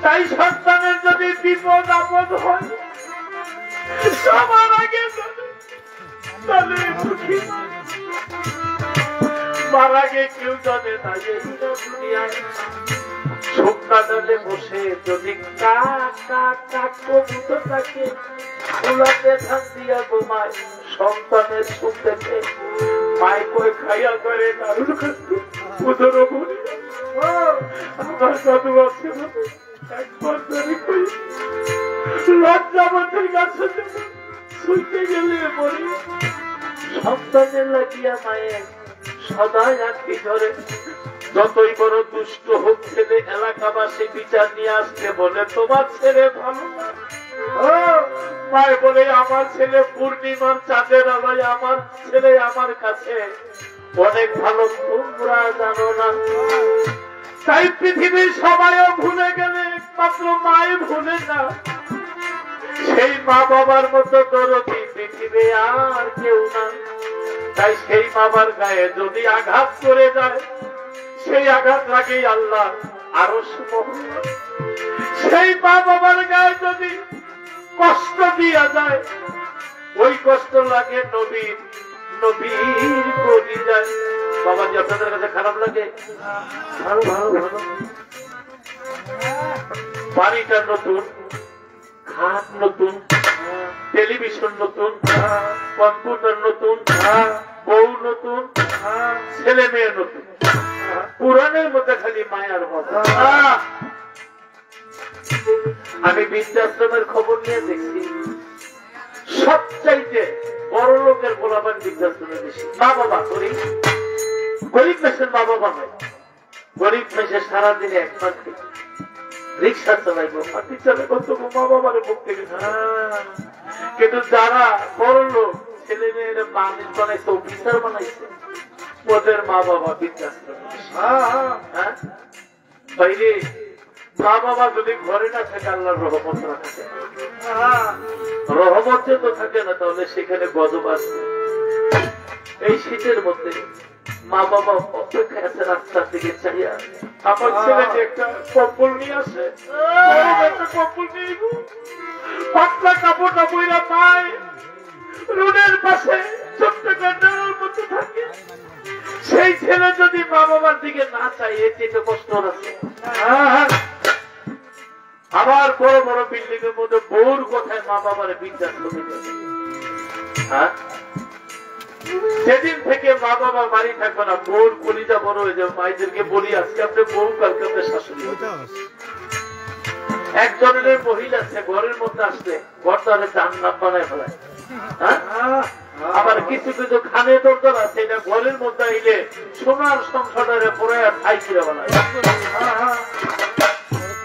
তাই সন্তানের যদি বিপদ আপদ হয় সবার আগে তাহলে সুখী মার আগে কেউ জানে না। এই দুনিয়ায় শুকনা ডালে বসে যদি কবুতরটাকে ফুলাতে ধান দিয়া ঘুমায়, সন্তানের সুখ দেখে মায় কই খাইয়া করে দারুণ উদরও বলি আমার দাদু আছে একবার ধরে কই লজ্জাবতের কাছে শুইতে গেলে বলি সন্তানের লাগিয়া মায়ের সদাই আঁকি ধরে। যতই বড় দুষ্ট হোক ছেলে, এলাকাবাসী বিচার নিয়ে আসতে বলে তোমার ছেলে ভালো না। মায় বলে আমার ছেলে পূর্ণিমার চাঁদের আলোয়, আমার ছেলে আমার কাছে অনেক ভালো, তোমরা জানো না। তাই পৃথিবীর সবাইও ভুলে গেলে একমাত্র মায় ভুলে না। সেই মা বাবার মতো দরদি পৃথিবী আর কেউ না। তাই সেই বাবার গায়ে যদি আঘাত করে যায়, সেই আঘাত লাগে আল্লাহ আরো সুমহান। সেই মা বাবার গায়ে যদি কষ্ট দিয়া যায়, ওই কষ্ট লাগে নবীর কলিজায়। বাবাজি আপনাদের কাছে খারাপ লাগে? ভালো ভালো ভালো। বাড়িটা নতুন, খাট নতুন, টেলিভিশন নতুন, কম্পিউটার নতুন, বউ নতুন, ছেলে মেয়ে নতুন, পুরাণের মধ্যে খালি মায়ার কথা। আমি বৃদ্ধাশ্রমের খবর নিয়ে দেখছি, সবচাইতে বড় লোকের গোলাপান বৃদ্ধাশ্রমে বেশি। মা বাবা গরিব, গরিব মেসের মা বাবা নয়, গরিব মেসে সারাদিনে একবার রিক্সা চালাইবো, মাটি চালাইবো, তবু মা বাবার মুখ থেকে। কিন্তু যারা বড় লোক, ছেলে মেয়েরা মানুষ বানাইছে, অফিসার বানাইছে, ওদের মা বাবা বৃদ্ধাশ্রমে। বাইরে মা বাবা যদি ঘরে না থাকে, আল্লাহর রহমত না থাকে, রহমত তো থাকে না, তাহলে সেখানে গজব আসবে। এই শীতের মধ্যে মা বাবা অপেক্ষায় আছে রাস্তার দিকে চাইয়া, আমার ছেলেকে একটা কম্বল নিয়ে আসে, একটা কম্বল নিয়ে পাতলা কাপড়টা বইরা পায়, রোডের পাশে ছোট্ট গন্ডারের মধ্যে থাকে। সেই ছেলে যদি মা বাবার দিকে না চায়, এর চেয়ে কষ্ট আছে। আবার বড় বড় বিল্ডিং এর মধ্যে বউর কথায় মা বাবার বৃদ্ধাশ্রমে যাবে। সেদিন থেকে মা বাবা বাড়ি থাকবে না, বউর কলিজা বড় হয়ে যাবে। মায়েদেরকে বলি, আজকে আপনি বউ, কালকে আপনার শাশুড়ি। একজনের মহিলা আছে, ঘরের মধ্যে আসলে ঘরটা জান্নাত বানায় ফেলায়। আবার কিছু কিছু খানে দরকার আছে, এটা ঘরের মধ্যে আইলে সোনার সংসারে পরে ঠাই করে বানায়।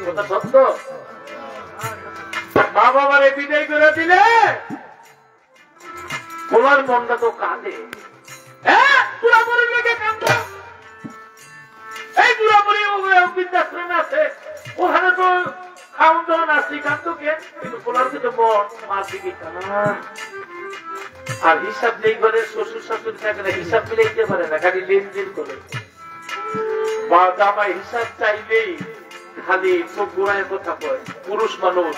কথা সত্য। মা বাবারে বিদায় করে দিলে তোমার মনটা তো কাঁদে। এই পুরাপুরি বৃদ্ধাশ্রমে আছে, ওখানে তো খাওয়ান দাওয়ান আসি, কাঁদতো কেন? কিন্তু পোলার কিন্তু মন মার দিকে। আর হিসাব নেই করে শ্বশুর শাশুড়ি থাকে না, হিসাব মিলাইতে পারে না, খালি লেনদেন করে। বা জামাই হিসাব চাইলেই খালি চোখ গোড়ায় কথা কয়। পুরুষ মানুষ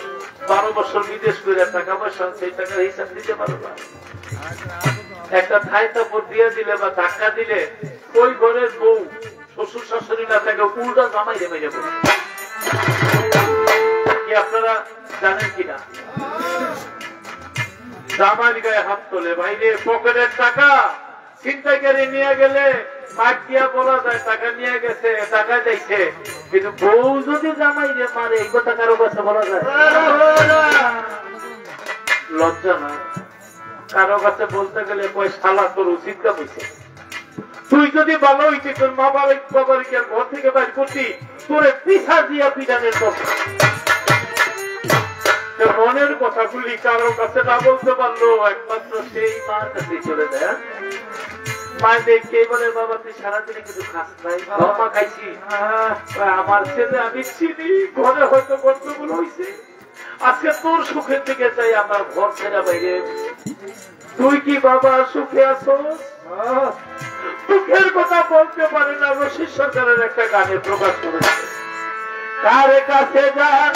12 বছর বিদেশ করে টাকা পয়সা, সেই টাকার হিসাব দিতে পারো না। একটা থাই কাপড় দিয়ে দিলে বা ধাক্কা দিলে ওই ঘরের বউ শ্বশুর শাশুড়ি না থাকে, উল্টা জামাই রেমে যাবো। কি আপনারা জানেন কিনা? জামাইর গায়ে হাত তোলে, বাইরে পকেটের টাকা ছিনতাইকারী নিয়ে গেলে মাঠ দিয়া বলা যায় টাকা নিয়ে গেছে, টাকা চাইছে। কিন্তু বউ যদি জামাই রে মারে, এই কথা কারো কাছে বলা যায়? লজ্জা না? কারো কাছে বলতে গেলে কয় শালা তোর উচিত কাম হইছে। তুই যদি ভালো হইতে তোর মা বাবার ঘর থেকে বাইর করতি, তোরে পিঠা দিয়া পিঠানের কথা। মনের কথাগুলি কারো কাছে না বলতে পারলো, একমাত্র সেই মার কাছে চলে যায়। মায় দেখে বলে, বাবা তুই সারাদিনে কিছু খাস নাই? মা খাইছি। আমার ছেলে আমি চিনি, ঘরে হয়তো গন্ডগোল হয়েছে, আজকে তোর সুখের দিকে চাই, আমার ঘর ছেড়ে বাইরে। তুই কি বাবা সুখে আছো? দুঃখের কথা বলতে পারে না। রশিদ সরকারের একটা গানে প্রকাশ করেছে, কারে কাছে যান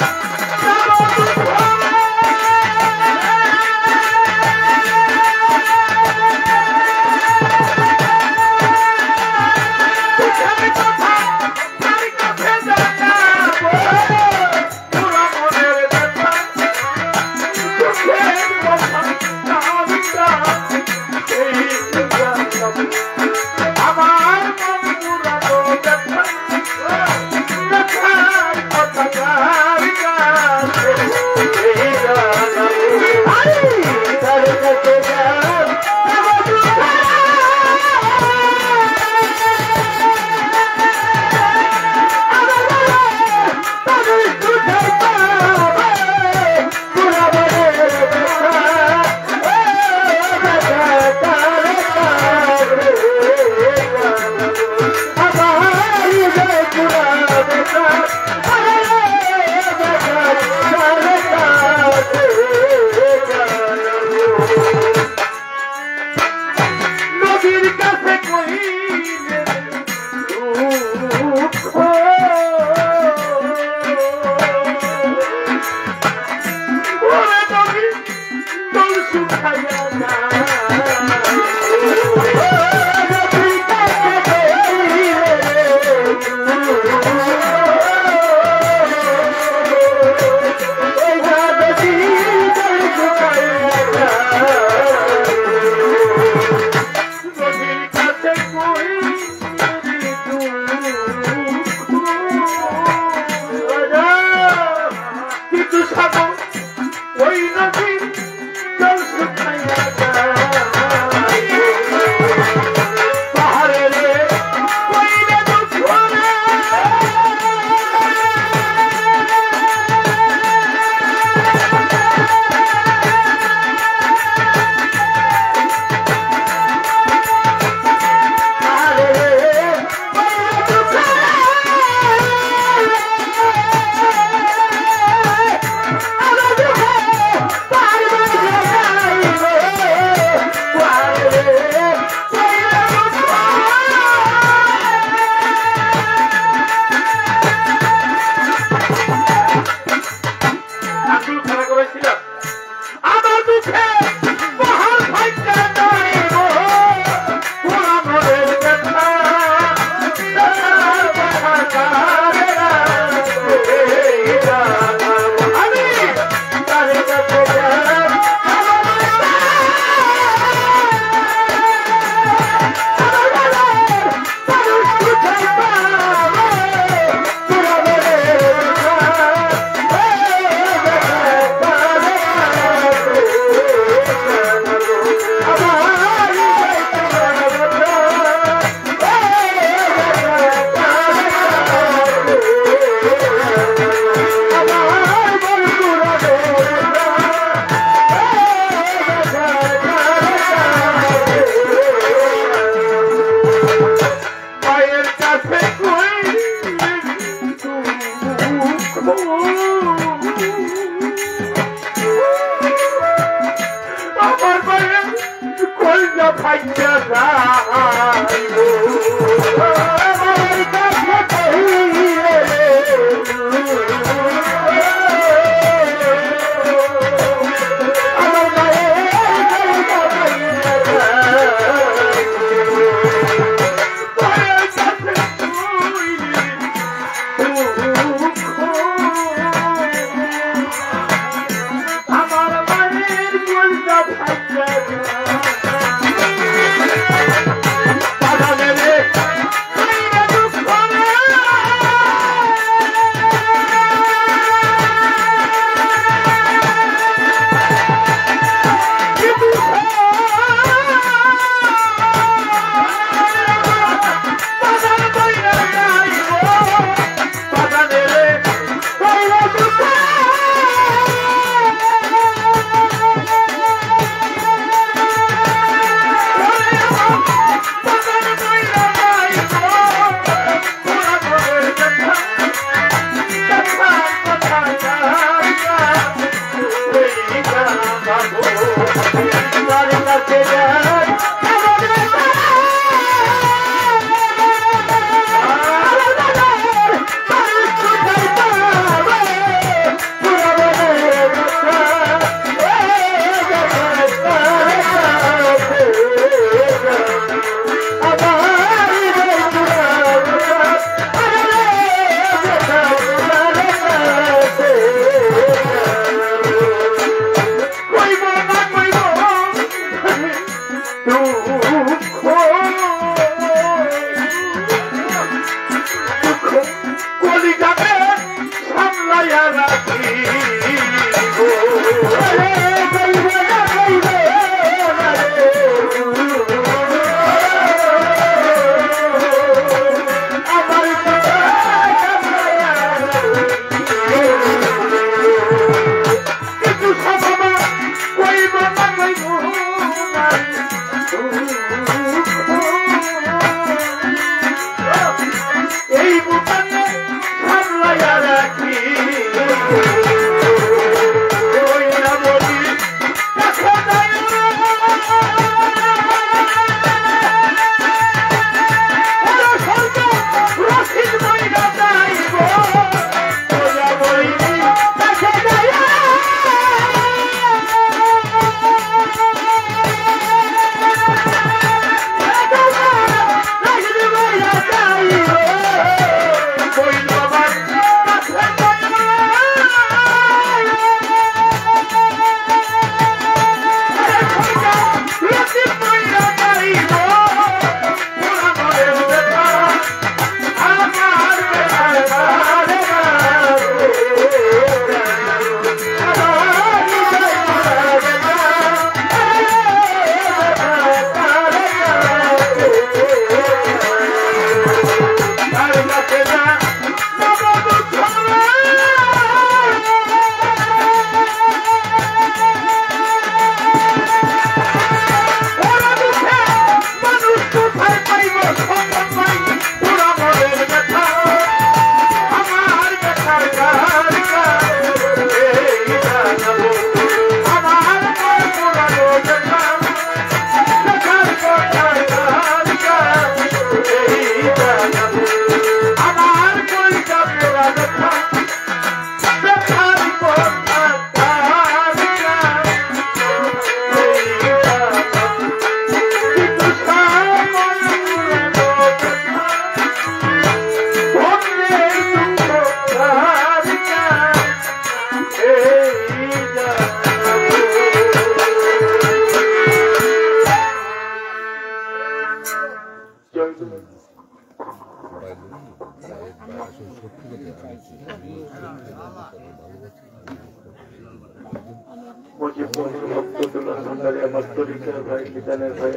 মুজিবুর আব্দুল্লাহ সরকারি আমার তরিকার ভাই বিধানের ভাই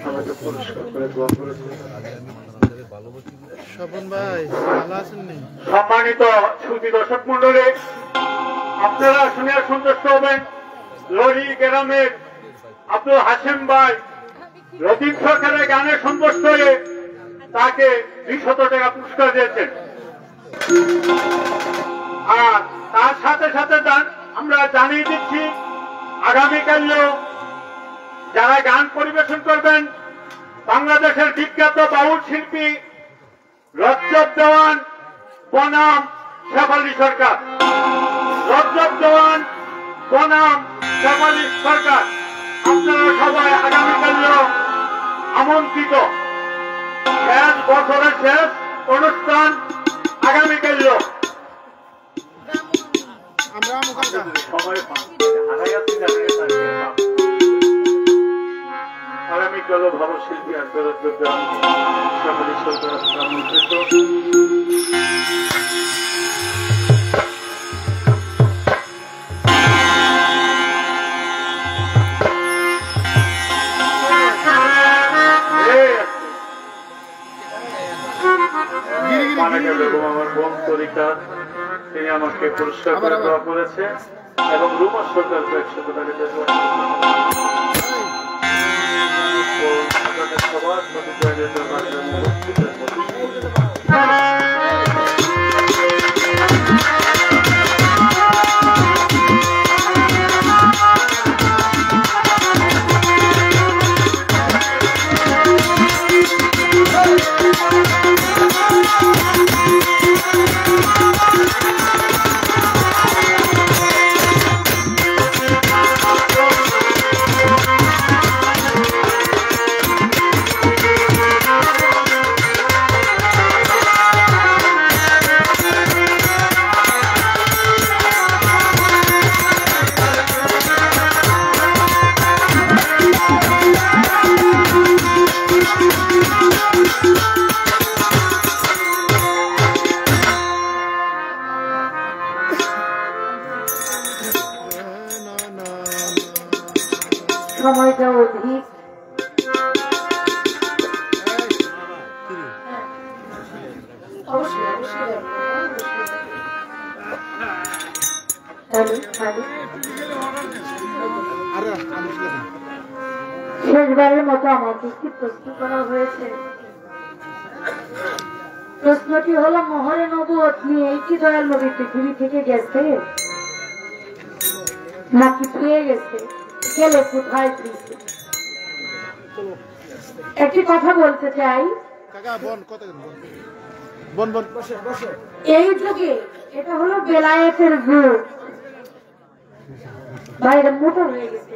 আমাকে পুরস্কার করে দোয়া করেছে। সম্মানিত সুধী দর্শক মন্ডলী, আপনারা শুনে সন্তুষ্ট হবেন। লরি গ্রামের আব্দুল হাসিম ভাই লতিফ সরকারের গানে সন্তুষ্ট হয়ে তাকে 200 টাকা পুরস্কার দিয়েছেন। আর তার সাথে সাথে আমরা জানিয়ে দিচ্ছি, আগামীকালও যারা গান পরিবেশন করবেন বাংলাদেশের বিখ্যাত বাউল শিল্পী রজব দেওয়ান বনাম শেফালি সরকার, রজব দেওয়ান বনাম শেফালি সরকার, আপনারা সবাই আগামীকালও আমন্ত্রিত। শেষ বছরের শেষ অনুষ্ঠান আগামীকালও। আগামীকালও ভালো শিল্পী আন্তর্জাতিক শেফালি সরকার আমন্ত্রিত। আমার বোন তরিকা তিনি আমাকে পুরস্কার করে দেওয়া করেছে এবং রুমা সরকার 100 টাকা সময়টা অধিক। শেষবারের মতো আমাকে কি প্রশ্ন করা হয়েছে। প্রশ্নটি হলো, মোহরে নবুয়ত নিয়ে কি দয়াল নবী পৃথিবী থেকে গেছে নাকি পেয়ে গেছে, গেলে কোথায় পেয়েছে? একটি কথা বলতে চাই, এই যুগে এটা হলো বেলায়েতের যুগ। বাইরে মোটা হয়ে গেছে।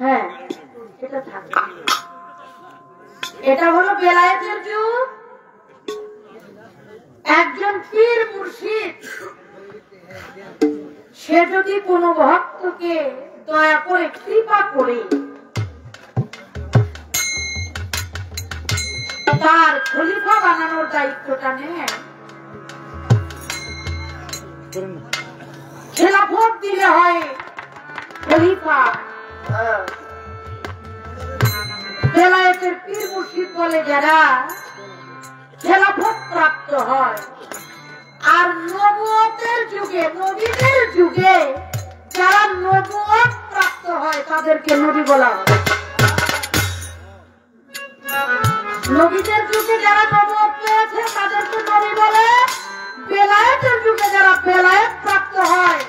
হ্যাঁ, এটা থাকে। এটা হলো বেলায়েতের যুগ। একজন পীর মুর্শিদ সে যদি কোন ভক্তকে দয়া করে কৃপা করে তার খলিফা বানানোর দায়িত্বটা নেয়, খেলাফত দিলে হয় খলিফা। বেলায়েতের পীর মুর্শিদ বলে যারা খেলাফত প্রাপ্ত হয়, আর নবুয়তের যুগে, নবীদের যুগে যারা নবুয়ত প্রাপ্ত হয় তাদেরকে নবী বলা হয়। নবীদের যুগে যারা নবুয়ত পেয়েছে তাদেরকে নবী বলে। বেলায়েতের যুগে যারা বেলায়েত প্রাপ্ত হয়,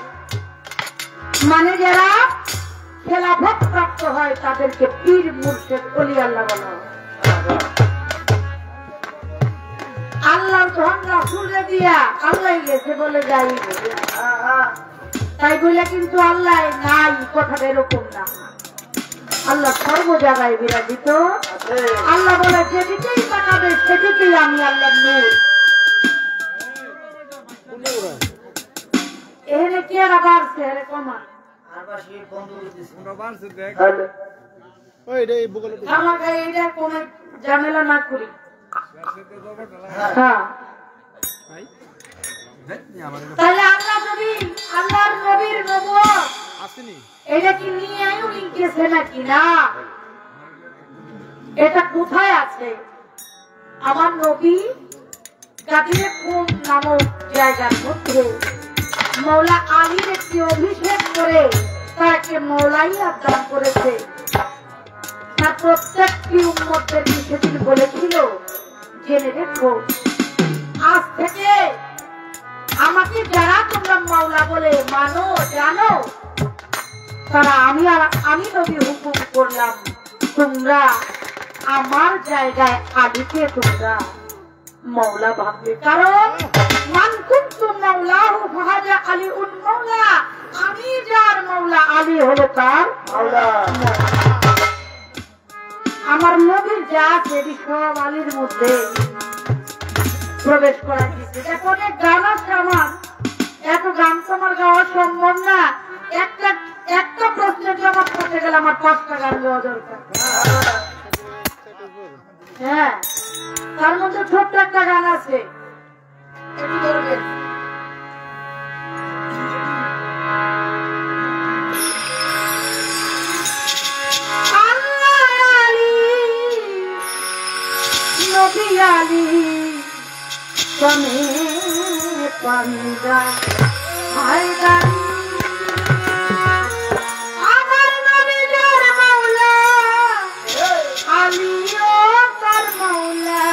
মানে যারা খেলাফত প্রাপ্ত হয়, তাদেরকে পীর মুর্শিদ ওলি আল্লাহ বলা হয়। আল্লাহ ধন রাসূলে দিয়া আল্লাহ গেছে বলে যাই, তাই বলে কিন্তু আল্লাহ নাই, কথাটা এরকম না। আল্লাহ সর্ব জায়গায় বিরাজিত। আল্লাহ বলে যেদিকেই তাকাবে সেদিকেই আমি আল্লাহ নূর। এখানে কি আর বাড়ছে কমা আমাকে এইটা কোন ঝামেলা না করি। হ্যাঁ তাহলে আল্লাহ নবী আল্লাহর নবীর নবুয়ত এটা কি নিয়ে লিখেছে নাকি না? এটা কোথায় আছে? আমার নবী গাদিরে কুম নামক জায়গার মধ্যে মৌলা আলীর একটি অভিষেক করে তাকে মৌলাই আদান করেছে। তার প্রত্যেকটি উম্মতদেরকে সেদিন বলেছিল, জেনে রেখো আজ থেকে আমাকে যারা তোমরা মাওলা বলে মানো জানো, তারা আমি নবী হুকুম করলাম তোমরা আমার জায়গায় আলীকে তোমরা মাওলা ভাববে। কারণ মান কুনতু মাওলাহু ফাহাজা আলীউন মাওলা, আমি যার মাওলা আলী হলো তার মাওলা। আমার নবীর যা আছে সব আলীর মধ্যে প্রবেশ করা দিচ্ছে। দেখো অনেক গান আছে আমার, এত গান তো আমার গাওয়া সম্ভব না। একটা প্রশ্নের জবাব করতে গেলে আমার 5টা গান গাওয়া দরকার। হ্যাঁ, তার মধ্যে ছোট্ট একটা গান আছে, নবী আলী তুমি পান্দা হায়দার, আমার নবী যার মাওলা আলীও তার মাওলা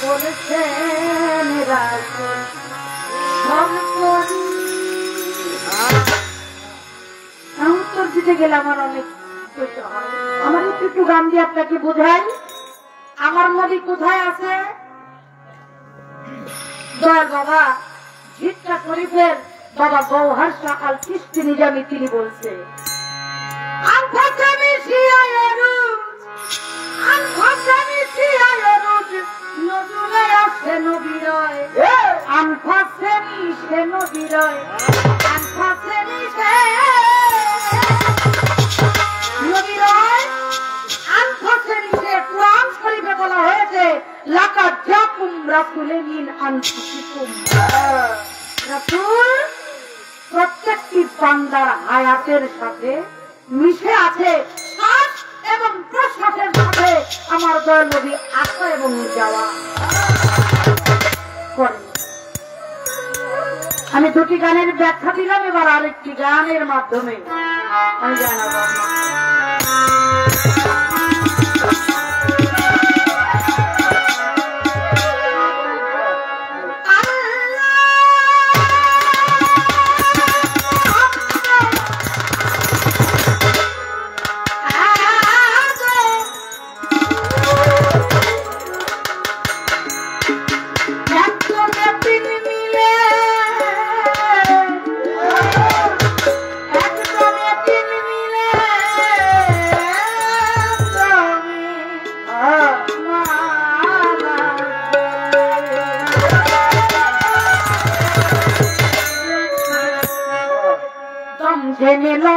বলেছেন রাসূল সম্পরি। উত্তর দিতে গেলে আমার অনেক আমার একটু গান দিয়ে আপনাকে বোঝাই আমার নবী কোথায় আছে। দয়াল বাবা জিট্টা শরীফের বাবা গৌহর শাহ আল চিশতি নিজামী তিনি বলছে, নজরে আছে নবীরয় আনফাসেনি সে নবীরয় আনফাসেনি সে নবীরয় আনফাসেনি সে। কুরআন শরীফে বলা হয়েছে লাকাদ জাকুম রাসূলুন মিন আনফুসিকুম। রাসূল প্রত্যেকটি বান্দার হায়াতের সাথে মিশে আছে, শ্বাস এবং প্রশ্বাসের সাথে আমার দয়াল নবী আসা এবং যাওয়া করে। আমি দুটি গানের ব্যাখ্যা দিলাম, এবার আরেকটি গানের মাধ্যমে আমি জানাবো। জেনে লো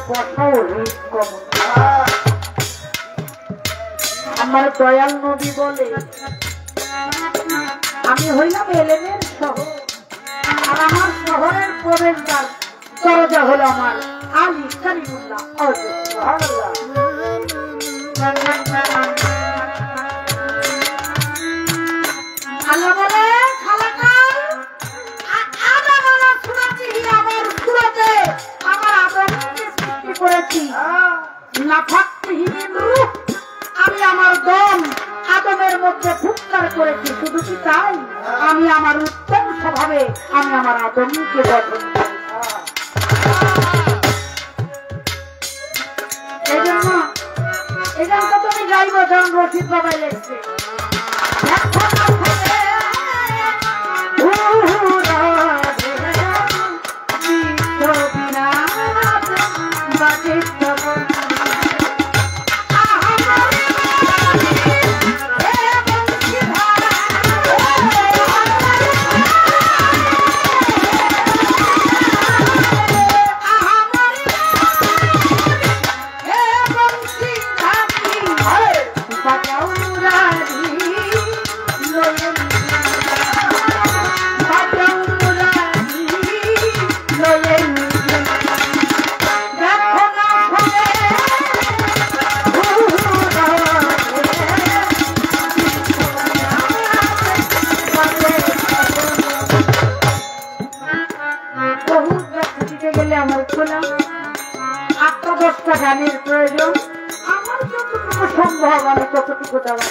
বসাও হৃদ কমল। আমার দয়াল নবী বলে আমি হইলাম এলেমের শহর, আর আমার শহরের প্রবেশদ্বার দরজা হলো আমার আলী কারিমুল্লাহ। আল্লাহ বলে আমি আমার দম আদমের মধ্যে ফুৎকার করেছি। শুধু কি তাই, আমি আমার উত্তম স্বভাবে আমি আমার আদমকে গঠন করি। এই জন্য তো তুমি গাইব যখন রশিদ বাবাই লেগছে গানের প্রয়োজন। আমার যতটুকু সম্ভব আমি ততটুকু দেওয়ার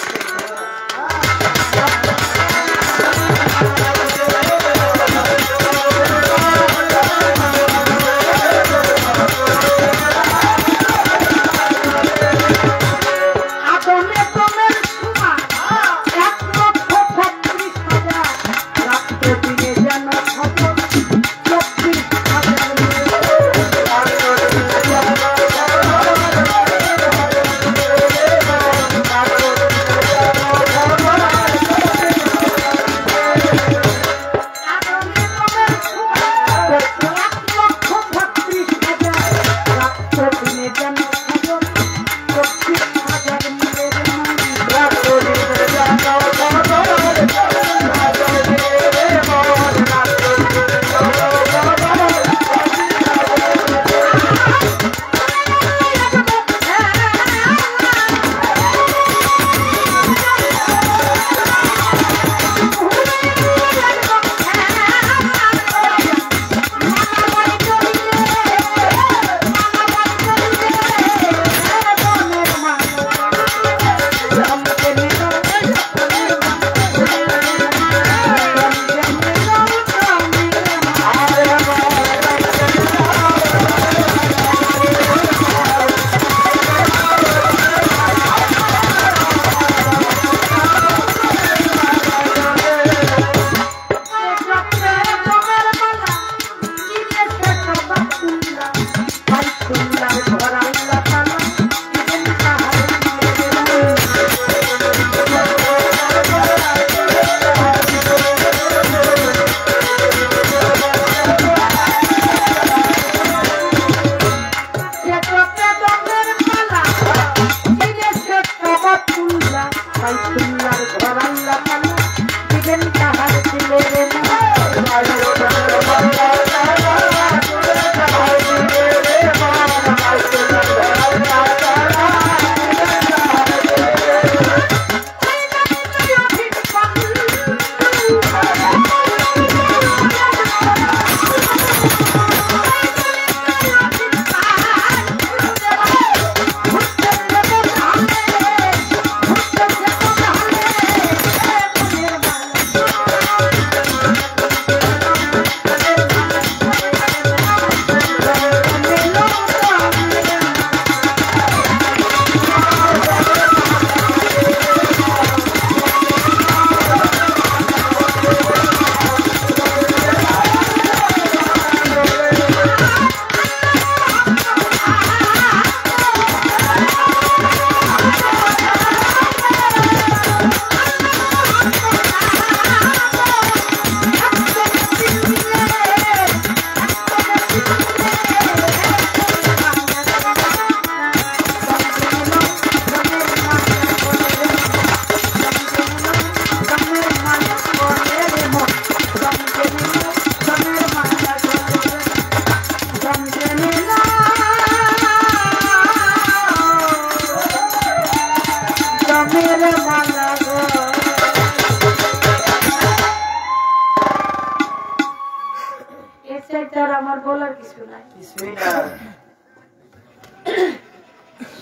আমার বলার কিছু নাই।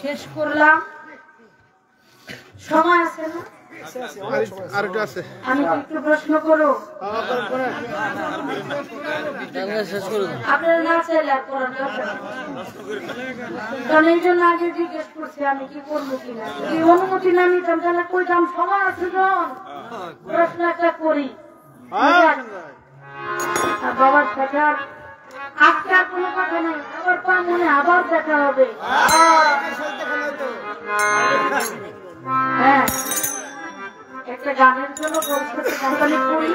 শেষ করলাম, সময় আছে না? আমি কি একটু প্রশ্ন করো? আপনারা না চাইলে আর করার দরকার নেই। কারণ এই জন্য আগে জিজ্ঞেস করছি আমি কি করবো কিনা। যদি অনুমতি না নিতাম তাহলে কইতাম সময় আছে যখন প্রশ্ন একটা করি। আর বাবার সাথে আজকে আর কোনো কথা নেই, আবার পা মনে আবার দেখা হবে। হ্যাঁ, একটা গানের জন্য কোম্পানি করি,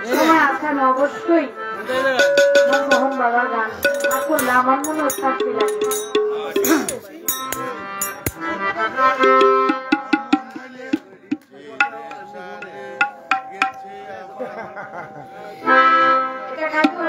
সময় আছে না অবশ্যই আমার মোহন বাবার গান না করলে আমার মনে শান্তি লাগে। এটা গাইবো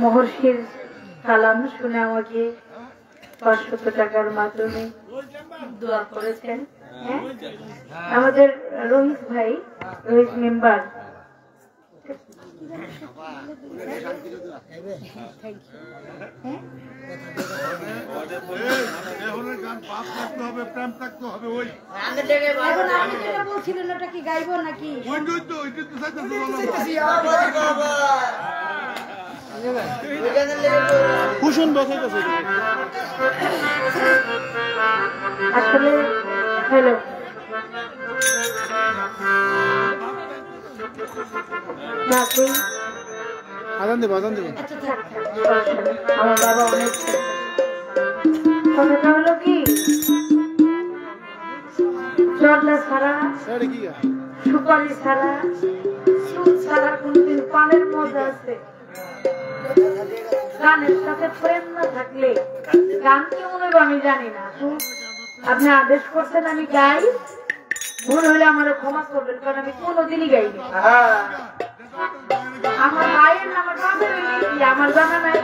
মহর্ষির কালাম শুনে আমাকে 500 টাকার মাধ্যমে দোয়া করেছেন। হ্যাঁ, আমাদের রোহিত ভাই, রোহিত মেম্বার, বলছিলেন ওটা কি গাইবো নাকি? আসলে হ্যালো, আমার বাবা অনেক কথাটা হলো কি, জর্দা ছাড়া, সুপারি ছাড়া, সুদ ছাড়া কোনদিন পানের মজা আছে? গানের সাথে প্রেম না থাকলে গান কেমন হবে আমি জানি না। আপনি আদেশ করছেন আমি গাই, ভুল হলে আমারও ক্ষমা করবেন, কারণ আমি কোনোদিনই গাইনি। আমার ভাইয়ের আমার বাপের আমার জানা নাই।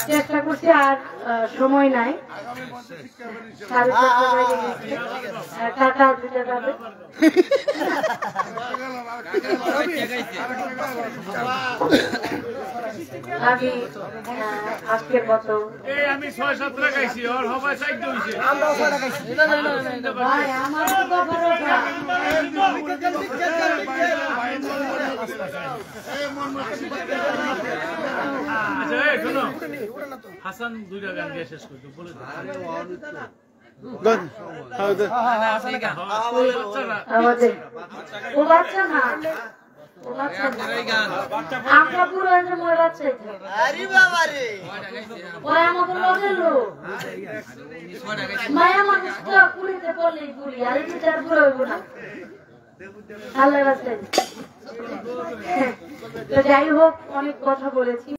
চেষ্টা করছি, আর সময় নাই, 4:30 বেজে গেছে। টাটা দিতে যাবে। আমি আজকের মতো আমি 6-7 লাগাইছি, ওর হবে 4 হইছে। ভাই আমার তো ভরসা। আচ্ছা এই শোনো, হাসান 2টা গান গিয়ে শেষ করতে বলে দাও। আমাদের ও বাচ্চা না, ও বাচ্চা না, আমরা পুরো সময় বাচ্চা। ওরা আমাদের মজের লোক, মায়া মানুষ তো পুরীতে পড়লেই পুরি, আর এই বিচার পুরো হইব না। আল্লাহ রাস্তায়। তো যাই হোক, অনেক কথা বলেছি।